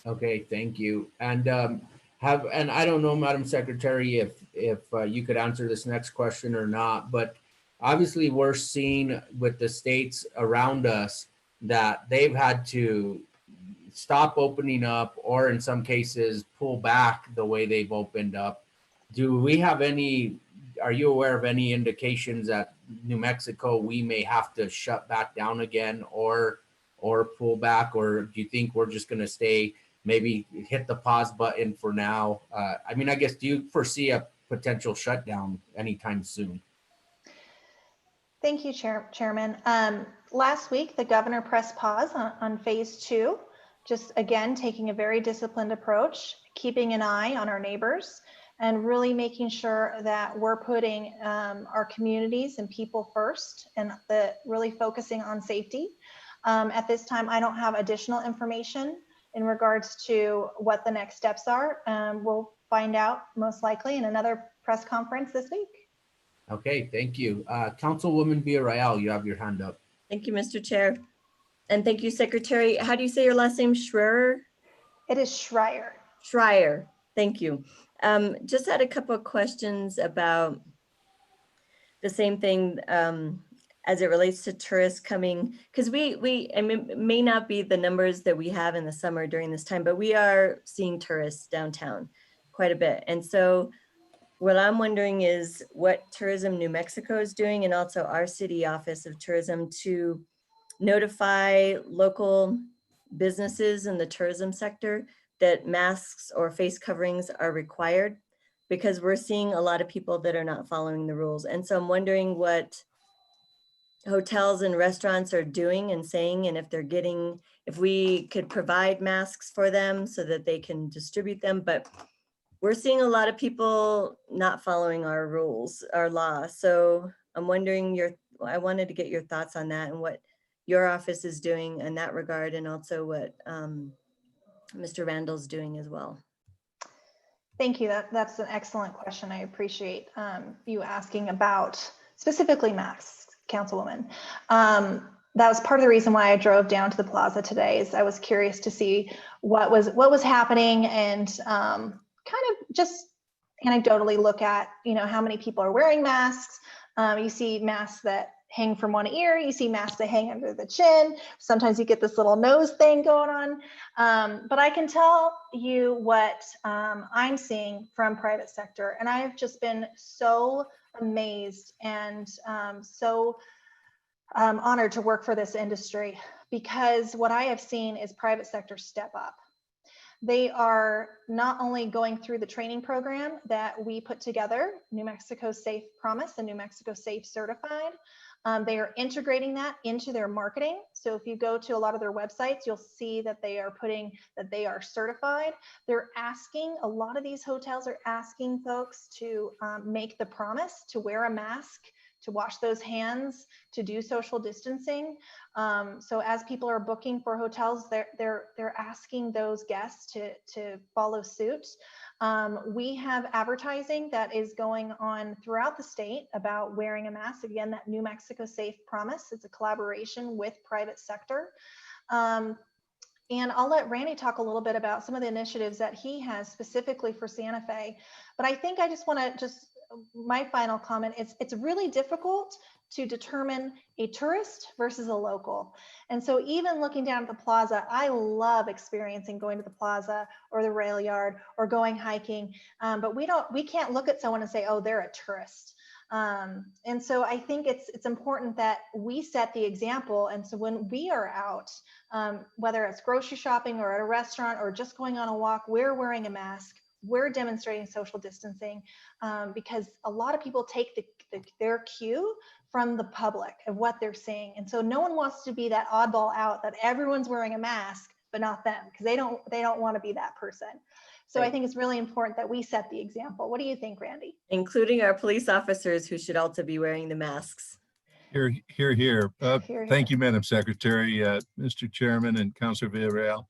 Okay, thank you. And I don't know, Madam Secretary, if you could answer this next question or not, but obviously we're seeing with the states around us that they've had to stop opening up, or in some cases pull back the way they've opened up. Are you aware of any indications that New Mexico, we may have to shut back down again or pull back, or do you think we're just going to stay, maybe hit the pause button for now? I mean, I guess, do you foresee a potential shutdown anytime soon? Thank you, Chairman. Last week, the governor pressed pause on phase 2, just again, taking a very disciplined approach, keeping an eye on our neighbors, and really making sure that we're putting our communities and people first, and really focusing on safety. At this time, I don't have additional information in regards to what the next steps are. We'll find out most likely in another press conference this week. Okay, thank you. Councilwoman Villarreal, you have your hand up. Thank you, Mr. Chair. And thank you, Secretary. How do you say your last name? Schreier? It is Schreier. Schreier. Thank you. Just had a couple of questions about the same thing as it relates to tourists coming, because I mean, it may not be the numbers that we have in the summer during this time, but we are seeing tourists downtown quite a bit. And so what I'm wondering is what Tourism New Mexico is doing, and also our City Office of Tourism, to notify local businesses in the tourism sector that masks or face coverings are required, because we're seeing a lot of people that are not following the rules. And so I'm wondering what hotels and restaurants are doing and saying, and if we could provide masks for them so that they can distribute them. But we're seeing a lot of people not following our rules, our law. So I'm wondering I wanted to get your thoughts on that and what your office is doing in that regard, and also what Mr. Randall's doing as well. Thank you. That's an excellent question. I appreciate you asking about specifically masks, Councilwoman. That was part of the reason why I drove down to the plaza today, is I was curious to see what was happening, and kind of just anecdotally look at, how many people are wearing masks. You see masks that hang from one ear, you see masks that hang under the chin. Sometimes you get this little nose thing going on. But I can tell you what I'm seeing from private sector. And I have just been so amazed and so honored to work for this industry, because what I have seen is private sector step up. They are not only going through the training program that we put together, New Mexico Safe Promise and New Mexico Safe Certified. They are integrating that into their marketing. So if you go to a lot of their websites, you'll see that they are putting that they are certified. They're asking, a lot of these hotels are asking folks to make the promise to wear a mask, to wash those hands, to do social distancing. So as people are booking for hotels, they're asking those guests to follow suit. We have advertising that is going on throughout the state about wearing a mask. Again, that New Mexico Safe Promise, it's a collaboration with private sector. And I'll let Randy talk a little bit about some of the initiatives that he has specifically for Santa Fe. But I think I just want to my final comment, it's really difficult to determine a tourist versus a local. And so even looking down at the plaza, I love experiencing going to the plaza or the rail yard or going hiking. But we can't look at someone and say, oh, they're a tourist. And so I think it's important that we set the example. And so when we are out, whether it's grocery shopping or at a restaurant or just going on a walk, we're wearing a mask. We're demonstrating social distancing, because a lot of people take their cue from the public of what they're seeing. And so no one wants to be that oddball out that everyone's wearing a mask, but not them, because they don't want to be that person. So I think it's really important that we set the example. What do you think, Randy? Including our police officers, who should also be wearing the masks. Here. Here. Thank you, Madam Secretary, Mr. Chairman, and Councilor Villarreal.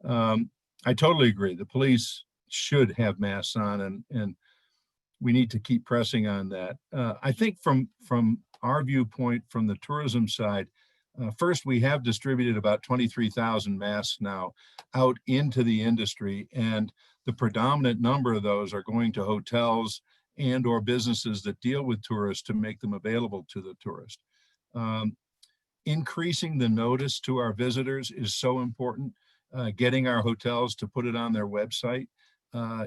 I totally agree. The police should have masks on, and we need to keep pressing on that. I think from our viewpoint, from the tourism side, first, we have distributed about 23,000 masks now out into the industry, and the predominant number of those are going to hotels and or businesses that deal with tourists to make them available to the tourist. Increasing the notice to our visitors is so important. Getting our hotels to put it on their website.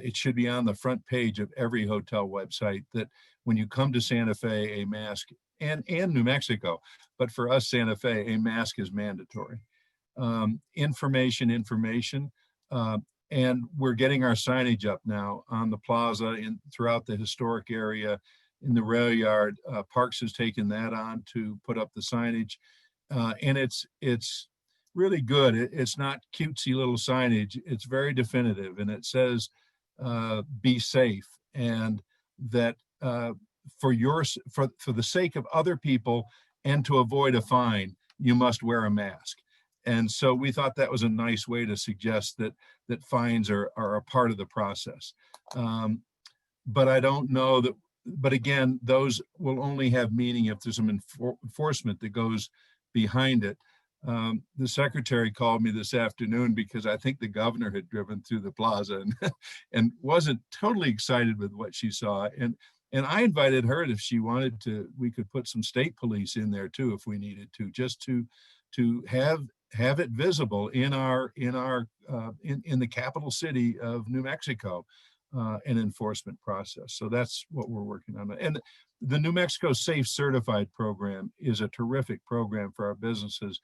It should be on the front page of every hotel website that when you come to Santa Fe, a mask, and New Mexico, but for us, Santa Fe, a mask is mandatory. Information, and we're getting our signage up now on the plaza and throughout the historic area, in the rail yard. Parks has taken that on to put up the signage, and it's really good. It's not cutesy little signage. It's very definitive, and it says, be safe, and that for the sake of other people and to avoid a fine, you must wear a mask. And so we thought that was a nice way to suggest that fines are a part of the process. But I don't know that, but again, those will only have meaning if there's some enforcement that goes behind it. The secretary called me this afternoon because I think the governor had driven through the plaza and wasn't totally excited with what she saw. And I invited her, if she wanted to, we could put some state police in there too, if we needed to, just to have it visible in the capital city of New Mexico, an enforcement process. So that's what we're working on. And the New Mexico Safe Certified program is a terrific program for our businesses.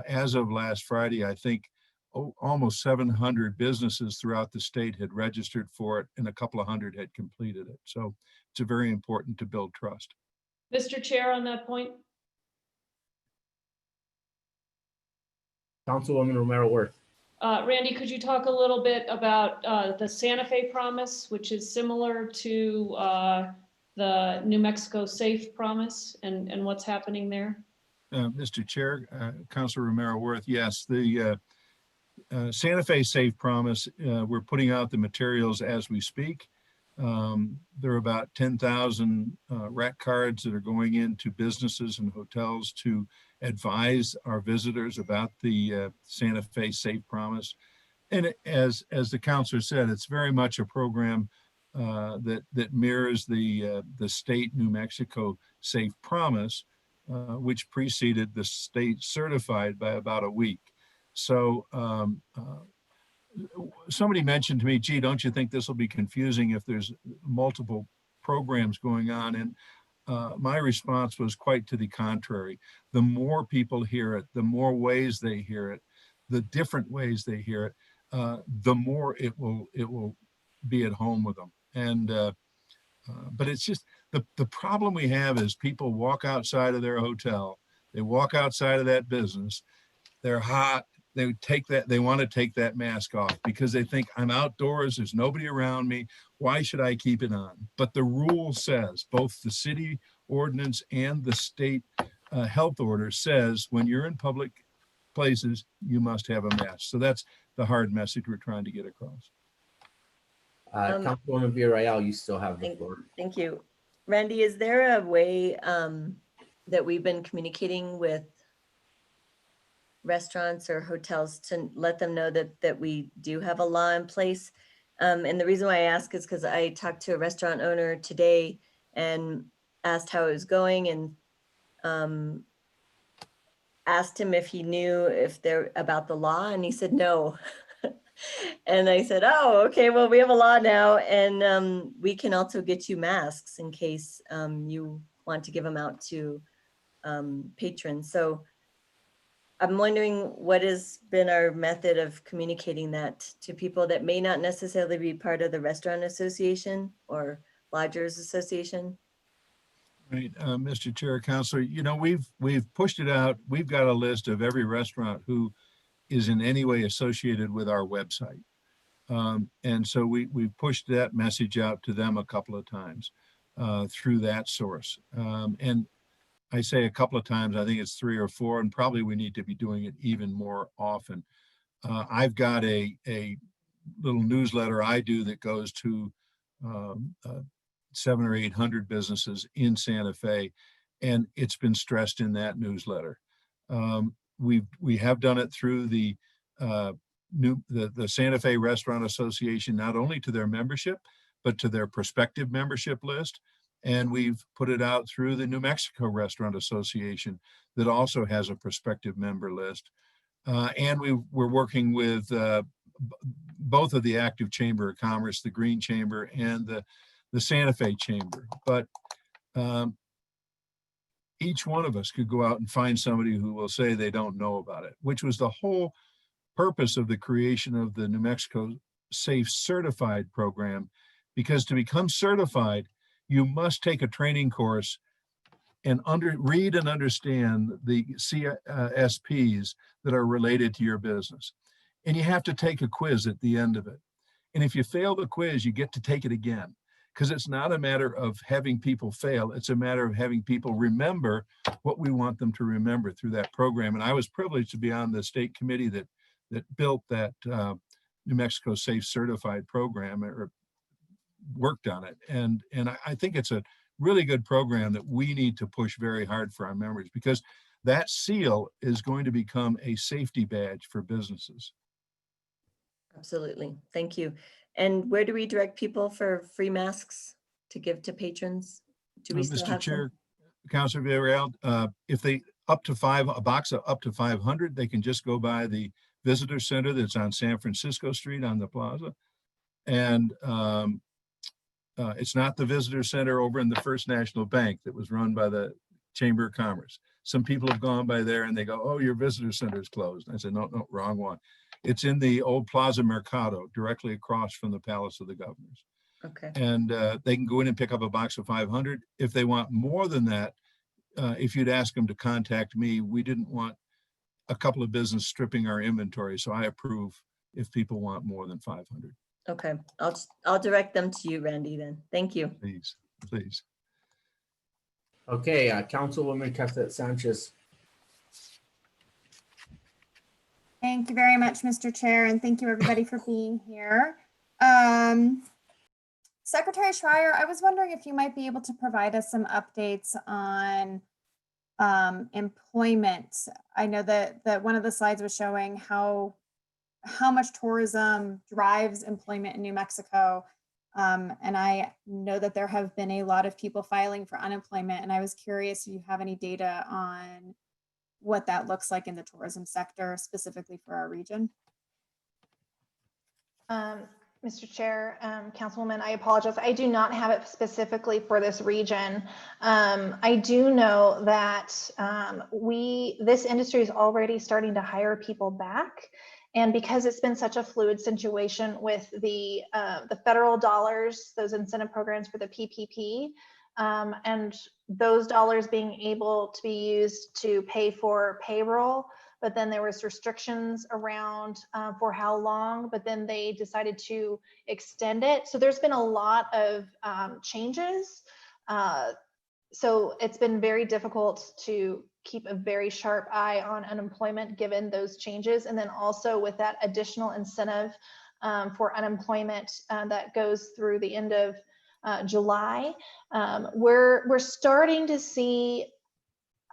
As of last Friday, I think almost 700 businesses throughout the state had registered for it, and a couple of hundred had completed it. So it's very important to build trust. Mr. Chair, on that point, Councilwoman Romero Worth. Randy, could you talk a little bit about the Santa Fe promise, which is similar to the New Mexico Safe promise, and what's happening there? Mr. Chair, Councilor Romero Worth, yes, the Santa Fe Safe Promise, we're putting out the materials as we speak. There are about 10,000 RAC cards that are going into businesses and hotels to advise our visitors about the Santa Fe Safe Promise. And as the counselor said, it's very much a program that mirrors the state New Mexico Safe Promise, which preceded the state certified by about a week. So somebody mentioned to me, gee, don't you think this will be confusing if there's multiple programs going on? And my response was quite to the contrary. The more people hear it, the more ways they hear it, the different ways they hear it, the more it will be at home with them. And but it's just the problem we have is people walk outside of their hotel, they walk outside of that business, they're hot, they want to take that mask off because they think I'm outdoors, there's nobody around me, why should I keep it on? But the rule says, both the city ordinance and the state health order says, when you're in public places, you must have a mask. So that's the hard message we're trying to get across. Councilwoman Villarreal, you still have the floor. Thank you. Randy, is there a way that we've been communicating with restaurants or hotels to let them know that we do have a law in place? And the reason why I ask is because I talked to a restaurant owner today and asked how it was going, and asked him if he knew about the law, and he said no. And I said, oh, okay, well, we have a law now, and we can also get you masks in case you want to give them out to patrons. So I'm wondering what has been our method of communicating that to people that may not necessarily be part of the Restaurant Association or Lodgers Association. Right, Mr. Chair, Councilor, you know, we've pushed it out. We've got a list of every restaurant who is in any way associated with our website. And so we've pushed that message out to them a couple of times through that source. And I say a couple of times, I think it's 3 or 4, and probably we need to be doing it even more often. I've got a little newsletter I do that goes to 700 or 800 businesses in Santa Fe, and it's been stressed in that newsletter. We have done it through the Santa Fe Restaurant Association, not only to their membership, but to their prospective membership list. And we've put it out through the New Mexico Restaurant Association that also has a prospective member list. And we're working with both of the active Chamber of Commerce, the Green Chamber and the Santa Fe Chamber. But each one of us could go out and find somebody who will say they don't know about it, which was the whole purpose of the creation of the New Mexico Safe Certified program, because to become certified, you must take a training course and read and understand the CSPs that are related to your business. And you have to take a quiz at the end of it. And if you fail the quiz, you get to take it again, because it's not a matter of having people fail. It's a matter of having people remember what we want them to remember through that program. And I was privileged to be on the state committee that built that New Mexico Safe Certified program, or worked on it. And I think it's a really good program that we need to push very hard for our members, because that seal is going to become a safety badge for businesses. Absolutely. Thank you. And where do we direct people for free masks to give to patrons? Do we still Mr. have Chair, some? Councilor Villarreal, if they a box of up to 500, they can just go by the visitor center that's on San Francisco Street on the plaza. And it's not the visitor center over in the First National Bank that was run by the Chamber of Commerce. Some people have gone by there and they go, "Oh, your visitor center is closed." I said, no, wrong one. It's in the old Plaza Mercado, directly across from the Palace of the Governors. Okay. And they can go in and pick up a box of 500. If they want more than that, if you'd ask them to contact me, we didn't want a couple of businesses stripping our inventory. So I approve if people want more than 500. Okay. I'll direct them to you, Randy, then. Thank you. Please, please. Okay, Councilwoman Cassette Sanchez. Thank you very much, Mr. Chair, and thank you everybody for being here. Secretary Schreier, I was wondering if you might be able to provide us some updates on employment. I know that one of the slides was showing how much tourism drives employment in New Mexico. And I know that there have been a lot of people filing for unemployment, and I was curious if you have any data on what that looks like in the tourism sector, specifically for our region. Mr. Chair, Councilwoman, I apologize. I do not have it specifically for this region. I do know that this industry is already starting to hire people back. And because it's been such a fluid situation with the federal dollars, those incentive programs for the PPP, and those dollars being able to be used to pay for payroll, but then there was restrictions around for how long, but then they decided to extend it. So there's been a lot of changes. So it's been very difficult to keep a very sharp eye on unemployment given those changes. And then also with that additional incentive for unemployment that goes through the end of July, we're starting to see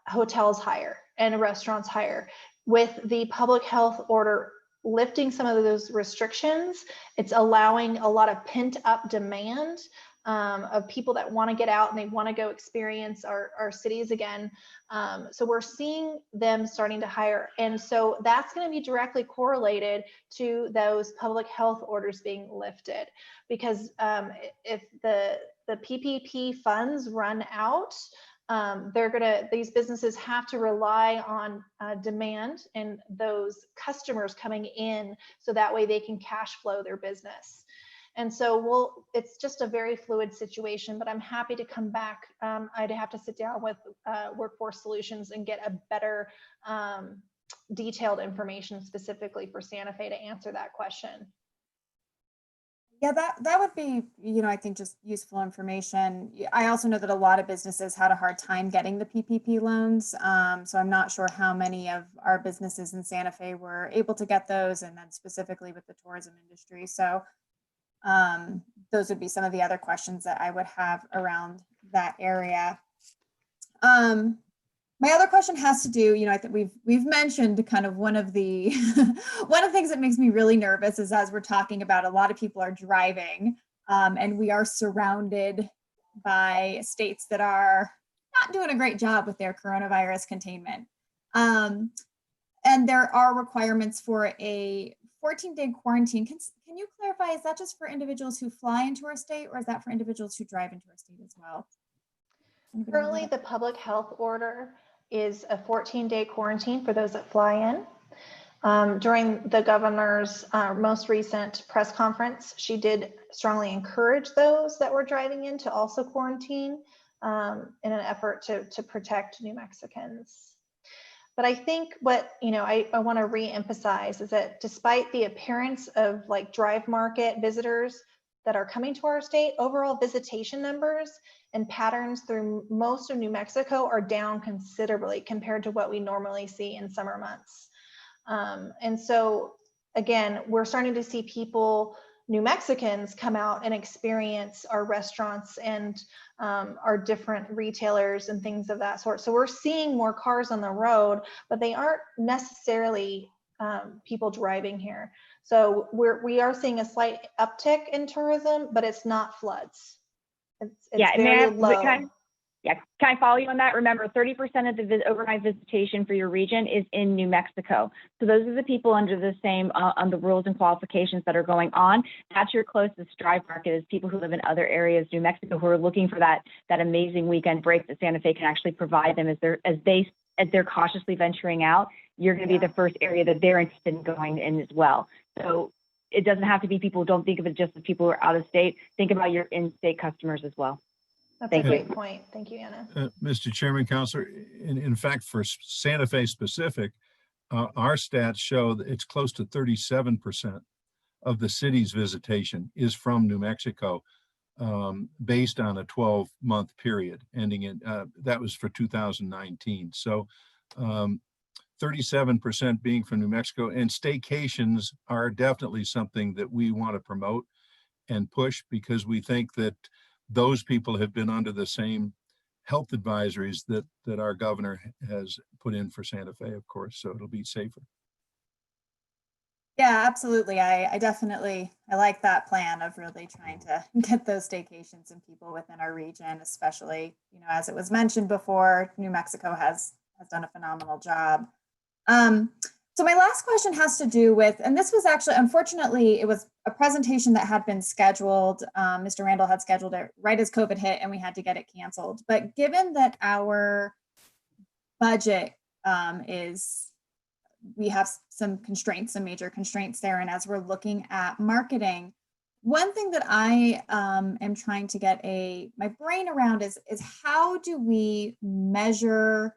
hotels hire and restaurants hire. With the public health order lifting some of those restrictions, it's allowing a lot of pent up demand of people that want to get out and they want to go experience our cities again. So we're seeing them starting to hire. And so that's going to be directly correlated to those public health orders being lifted. Because if the PPP funds run out, these businesses have to rely on demand and those customers coming in so that way they can cash flow their business. And so it's just a very fluid situation, but I'm happy to come back. I'd have to sit down with Workforce Solutions and get a better detailed information specifically for Santa Fe to answer that question. Yeah, that would be, I think just useful information. I also know that a lot of businesses had a hard time getting the PPP loans. So I'm not sure how many of our businesses in Santa Fe were able to get those, and then specifically with the tourism industry. So those would be some of the other questions that I would have around that area. My other question has to do, I think we've mentioned kind of one of the things that makes me really nervous is as we're talking about, a lot of people are driving, and we are surrounded by states that are not doing a great job with their coronavirus containment. And there are requirements for a 14-day quarantine. Can you clarify, is that just for individuals who fly into our state, or is that for individuals who drive into our state as well? Currently, the public health order is a 14-day quarantine for those that fly in. During the governor's most recent press conference, she did strongly encourage those that were driving in to also quarantine in an effort to protect New Mexicans. But I think what, I want to re-emphasize is that despite the appearance of like drive market visitors, that are coming to our state, overall visitation numbers and patterns through most of New Mexico are down considerably compared to what we normally see in summer months. And so again, we're starting to see people, New Mexicans, come out and experience our restaurants and our different retailers and things of that sort. So we're seeing more cars on the road, but they aren't necessarily people driving here. So we are seeing a slight uptick in tourism, but it's not floods. It's very low. Can I follow you on that? Remember, 30% of the overnight visitation for your region is in New Mexico. So those are the people under the same, on the rules and qualifications that are going on. That's your closest drive market, is people who live in other areas, New Mexico, who are looking for that amazing weekend break that Santa Fe can actually provide them as they're cautiously venturing out. You're going to be the first area that they're interested in going in as well. So it doesn't have to be people. Don't think of it just as people who are out of state. Think about your in-state customers as well. That's a great point. Thank you, Anna. Mr. Chairman, Councilor, in fact, for Santa Fe specific, our stats show that it's close to 37% of the city's visitation is from New Mexico, based on a 12-month period ending in, that was for 2019. So 37% being from New Mexico, and staycations are definitely something that we want to promote and push, because we think that those people have been under the same health advisories that our governor has put in for Santa Fe, of course, so it'll be safer. Yeah, absolutely. I definitely, I like that plan of really trying to get those staycations and people within our region, especially, you know, as it was mentioned before, New Mexico has done a phenomenal job. So my last question has to do with, and this was actually, unfortunately, it was a presentation that had been scheduled. Mr. Randall had scheduled it right as COVID hit and we had to get it canceled. But given that our budget we have some constraints, some major constraints there. And as we're looking at marketing, one thing that I am trying to get my brain around is how do we measure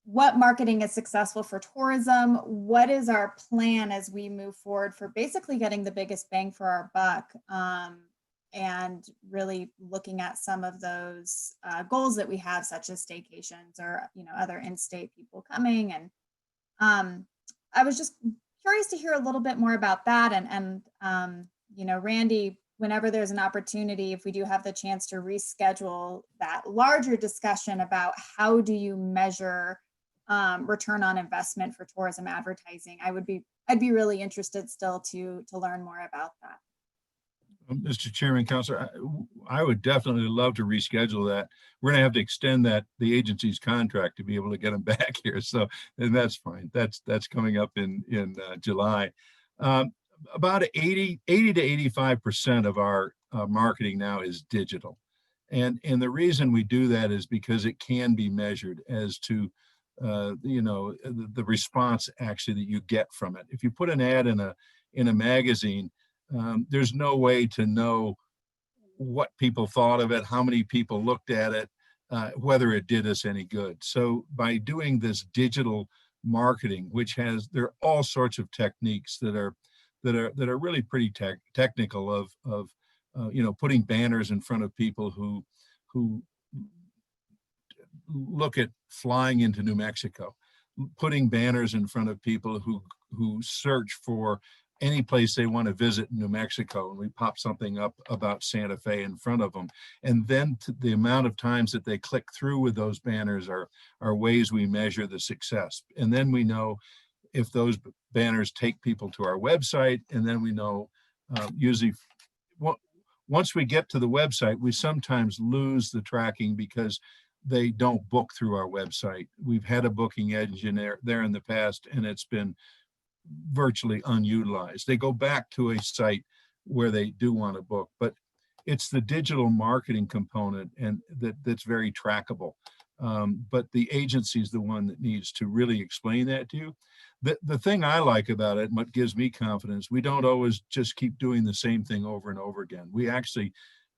what marketing is successful for tourism? What is our plan as we move forward for basically getting the biggest bang for our buck, and really looking at some of those goals that we have, such as staycations or, you know, other in-state people coming. And I was just curious to hear a little bit more about that. And you know, Randy, whenever there's an opportunity, if we do have the chance to reschedule that larger discussion about how do you measure return on investment for tourism advertising, I'd be really interested still to learn more about that. Mr. Chairman, Councilor, I would definitely love to reschedule that. We're gonna have to extend the agency's contract to be able to get them back here. So, and that's fine. That's coming up in July. About 80 to 85% of our marketing now is digital. And the reason we do that is because it can be measured as to, you know, the response actually that you get from it. If you put an ad in a magazine, there's no way to know what people thought of it, how many people looked at it, whether it did us any good. So by doing this digital marketing, which there are all sorts of techniques that are really pretty technical of you know, putting banners in front of people who look at flying into New Mexico, putting banners in front of people who search for any place they want to visit in New Mexico, and we pop something up about Santa Fe in front of them. And then the amount of times that they click through with those banners are ways we measure the success. And then we know if those banners take people to our website, and then we know usually once we get to the website, we sometimes lose the tracking because they don't book through our website. We've had a booking engine there in the past, and it's been virtually unutilized. They go back to a site where they do want to book, but it's the digital marketing component and that's very trackable. But the agency is the one that needs to really explain that to you. The thing I like about it, and what gives me confidence, we don't always just keep doing the same thing over and over again. We actually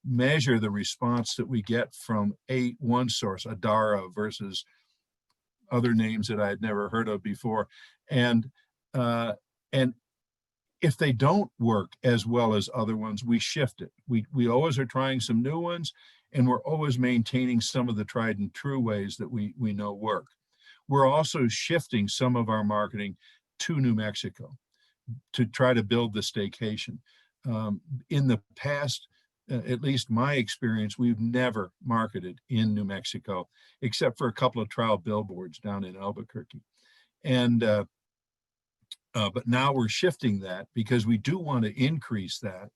measure the response that we get from one source, Adara versus other names that I had never heard of before. And if they don't work as well as other ones, we shift it. We always are trying some new ones, and we're always maintaining some of the tried and true ways that we know work. We're also shifting some of our marketing to New Mexico to try to build the staycation. In the past, at least my experience, we've never marketed in New Mexico, except for a couple of trial billboards down in Albuquerque. And but now we're shifting that because we do want to increase that.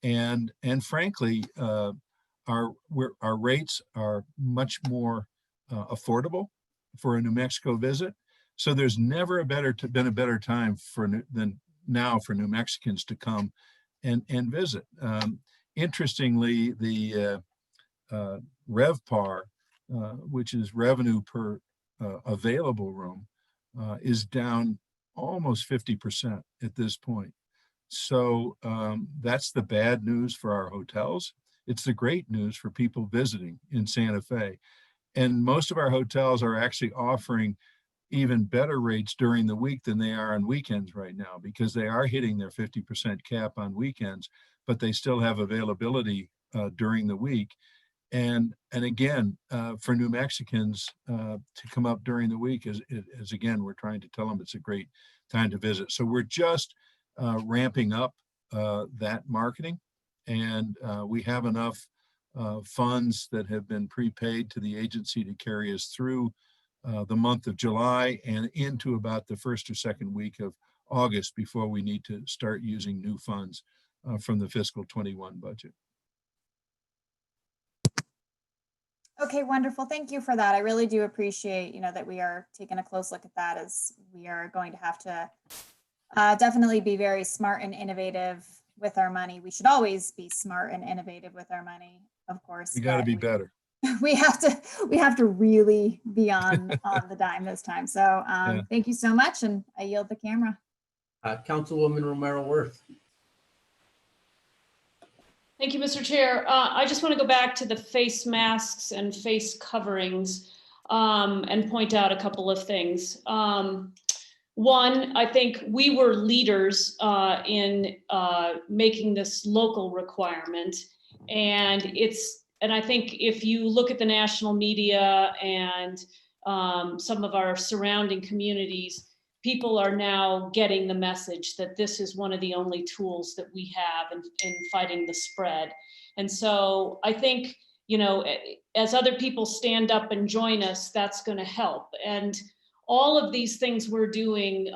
And frankly, our rates are much more affordable for a New Mexico visit. So there's never been a better time than now for New Mexicans to come and visit. Interestingly, the RevPAR, which is revenue per available room, is down almost 50% at this point. So that's the bad news for our hotels. It's the great news for people visiting in Santa Fe. And most of our hotels are actually offering even better rates during the week than they are on weekends right now, because they are hitting their 50% cap on weekends, but they still have availability during the week. And again, for New Mexicans to come up during the week is again, we're trying to tell them it's a great time to visit. So we're just ramping up that marketing, and we have enough funds that have been prepaid to the agency to carry us through the month of July and into about the first or second week of August before we need to start using new funds from the fiscal 21 budget. Okay, wonderful. Thank you for that. I really do appreciate, that we are taking a close look at that, as we are going to have to definitely be very smart and innovative with our money. We should always be smart and innovative with our money, of course. We got to be better. We have to really be on the dime this time. So Thank you so much, and I yield the camera. Councilwoman Romero Worth. Thank you, Mr. Chair. I just want to go back to the face masks and face coverings and point out a couple of things. One, I think we were leaders in making this local requirement, and I think if you look at the national media and some of our surrounding communities, people are now getting the message that this is one of the only tools that we have in fighting the spread. And so I think, as other people stand up and join us, that's going to help. And all of these things we're doing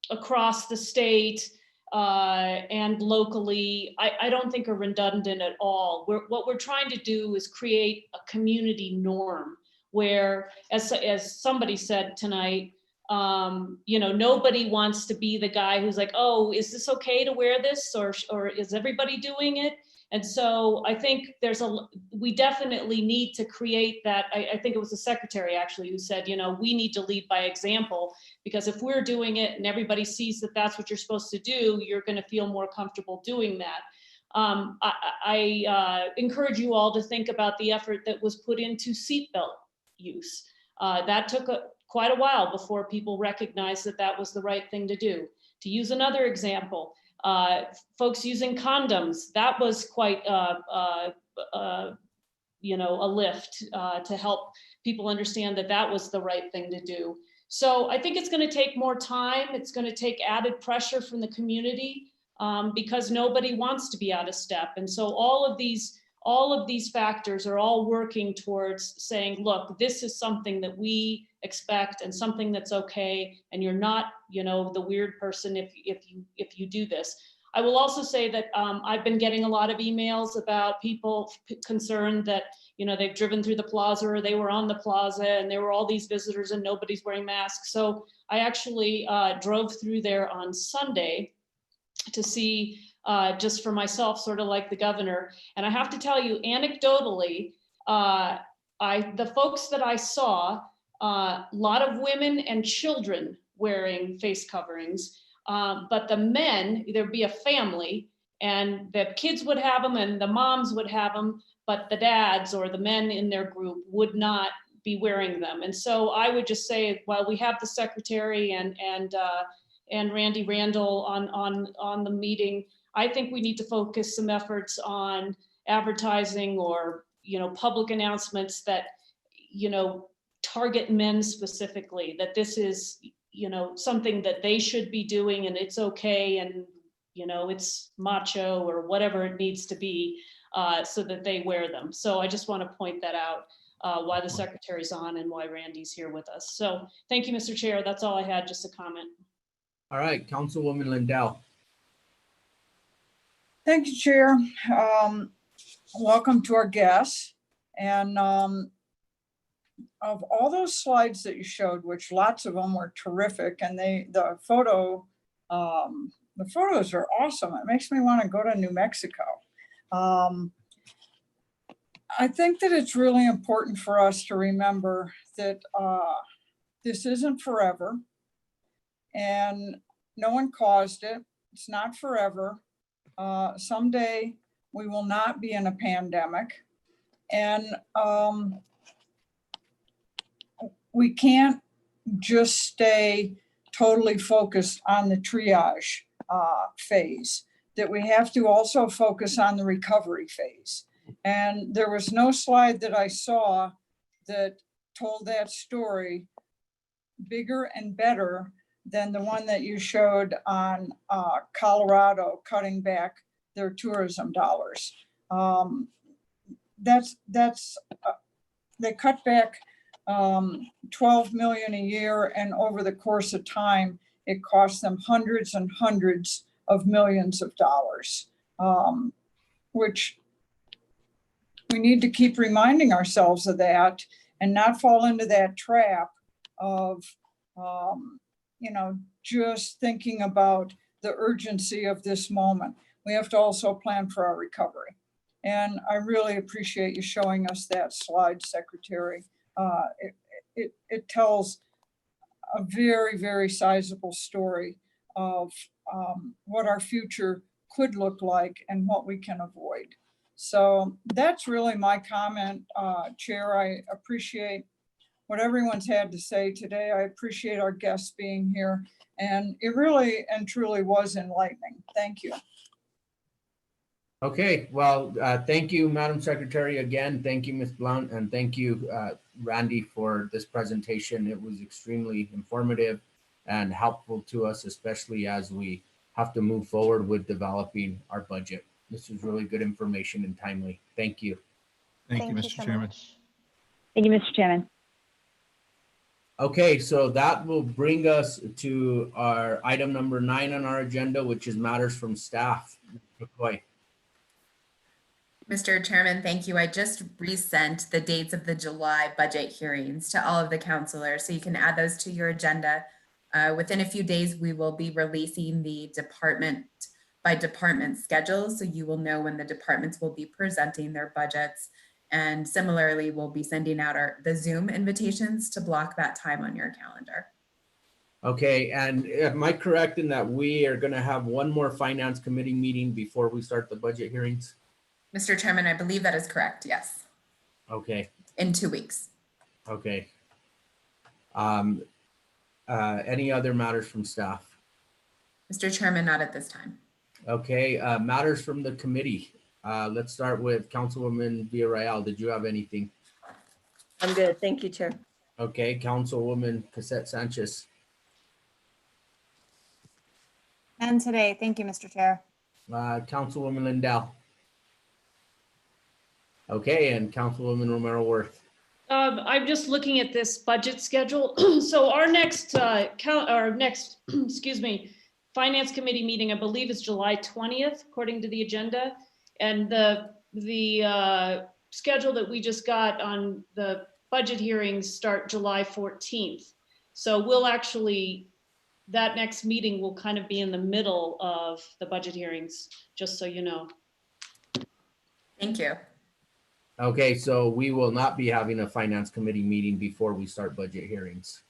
across the state and locally, I don't think are redundant at all. What we're trying to do is create a community norm where, as somebody said tonight, nobody wants to be the guy who's like, oh, is this okay to wear this, or is everybody doing it? And so I think we definitely need to create that. I think it was the secretary actually who said, we need to lead by example, because if we're doing it and everybody sees that that's what you're supposed to do, you're going to feel more comfortable doing that. I encourage you all to think about the effort that was put into seatbelt use. That took quite a while before people recognized that was the right thing to do. To use another example, folks using condoms, that was quite a lift to help people understand that was the right thing to do. So I think it's going to take more time. It's going to take added pressure from the community because nobody wants to be out of step. And so all of these factors are all working towards saying, look, this is something that we expect and something that's okay, and you're not, the weird person if you do this. I will also say that I've been getting a lot of emails about people concerned that they've driven through the plaza or they were on the plaza and there were all these visitors and nobody's wearing masks. So I actually drove through there on Sunday to see just for myself, sort of like the governor. And I have to tell you, anecdotally, the folks that I saw, a lot of women and children wearing face coverings, but the men, there'd be a family and the kids would have them and the moms would have them, but the dads or the men in their group would not be wearing them. And so I would just say, while we have the secretary and and Randy Randall on the meeting, I think we need to focus some efforts on advertising or, public announcements that, target men specifically, that this is, something that they should be doing and it's okay. And, it's macho or whatever it needs to be, so that they wear them. So I just want to point that out, why the secretary's on and why Randy's here with us. So thank you, Mr. Chair. That's all I had, just a comment. All right, Councilwoman Lindell. Thank you, Chair. Welcome to our guests. And of all those slides that you showed, which lots of them were terrific, and the photos are awesome. It makes me want to go to New Mexico. I think that it's really important for us to remember that this isn't forever, and no one caused it. It's not forever. Someday we will not be in a pandemic, and we can't just stay totally focused on the triage phase, that we have to also focus on the recovery phase. And there was no slide that I saw that told that story bigger and better than the one that you showed on Colorado cutting back their tourism dollars. They cut back 12 million a year, and over the course of time, it cost them hundreds and hundreds of millions of dollars, which we need to keep reminding ourselves of that and not fall into that trap of, just thinking about the urgency of this moment. We have to also plan for our recovery. And I really appreciate you showing us that slide, Secretary. It tells a very, very sizable story of what our future could look like and what we can avoid. So that's really my comment, Chair. I appreciate what everyone's had to say today. I appreciate our guests being here, and it really and truly was enlightening. Thank you. Okay, well, thank you, Madam Secretary. Again, thank you, Ms. Blount, and thank you, Randy, for this presentation. It was extremely informative and helpful to us, especially as we have to move forward with developing our budget. This is really good information and timely. Thank you. Thank you, Mr. Chairman. Thank you, Mr. Chairman. Okay, so that will bring us to our item number 9 on our agenda, which is matters from staff. McCoy. Mr. Chairman, thank you. I just resent the dates of the July budget hearings to all of the counselors, so you can add those to your agenda. Within a few days, we will be releasing the department by department schedules, so you will know when the departments will be presenting their budgets. And similarly, we'll be sending out the Zoom invitations to block that time on your calendar. Okay, and am I correct in that we are going to have one more finance committee meeting before we start the budget hearings? Mr. Chairman, I believe that is correct. Yes. Okay. In 2 weeks. Okay. Any other matters from staff? Mr. Chairman, not at this time. Okay, matters from the committee. Let's start with Councilwoman Villarreal. Did you have anything? I'm good. Thank you, Chair. Okay, Councilwoman Cassette Sanchez. And today, thank you, Mr. Chair. Councilwoman Lindell. Okay, and Councilwoman Romero Worth. I'm just looking at this budget schedule. So our next, excuse me, Finance Committee meeting, I believe, is July 20th, according to the agenda. And the schedule that we just got on the budget hearings start July 14th. So we'll actually, that next meeting will kind of be in the middle of the budget hearings, just so you know. Thank you. Okay, so we will not be having a finance committee meeting before we start budget hearings.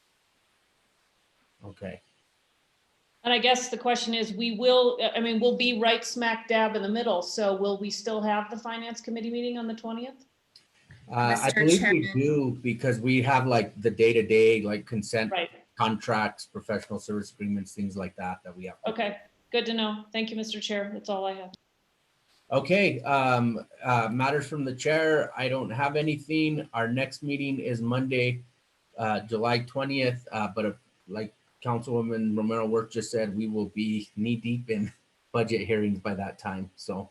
Okay. And I guess the question is, we'll be right smack dab in the middle. So will we still have the finance committee meeting on the 20th? I Mr. believe Chairman. we do, because we have like the day-to-day like consent Right. contracts, professional service agreements, things like that we have. Okay, good to know. Thank you, Mr. Chair. That's all I have. Okay, matters from the chair. I don't have anything. Our next meeting is Monday, July 20th. But like Councilwoman Romero Worth just said, we will be knee deep in budget hearings by that time. So,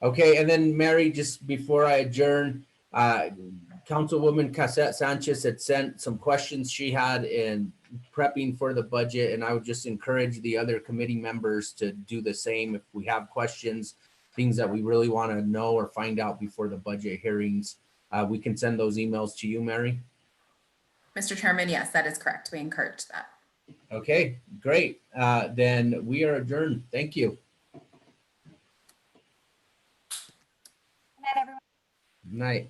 okay. And then Mary, just before I adjourn, Councilwoman Cassette Sanchez had sent some questions she had in prepping for the budget. And I would just encourage the other committee members to do the same. If we have questions, things that we really want to know or find out before the budget hearings, we can send those emails to you, Mary. Mr. Chairman, yes, that is correct. We encourage that. Okay, great. Then we are adjourned. Thank you. Good night, everyone. Good night.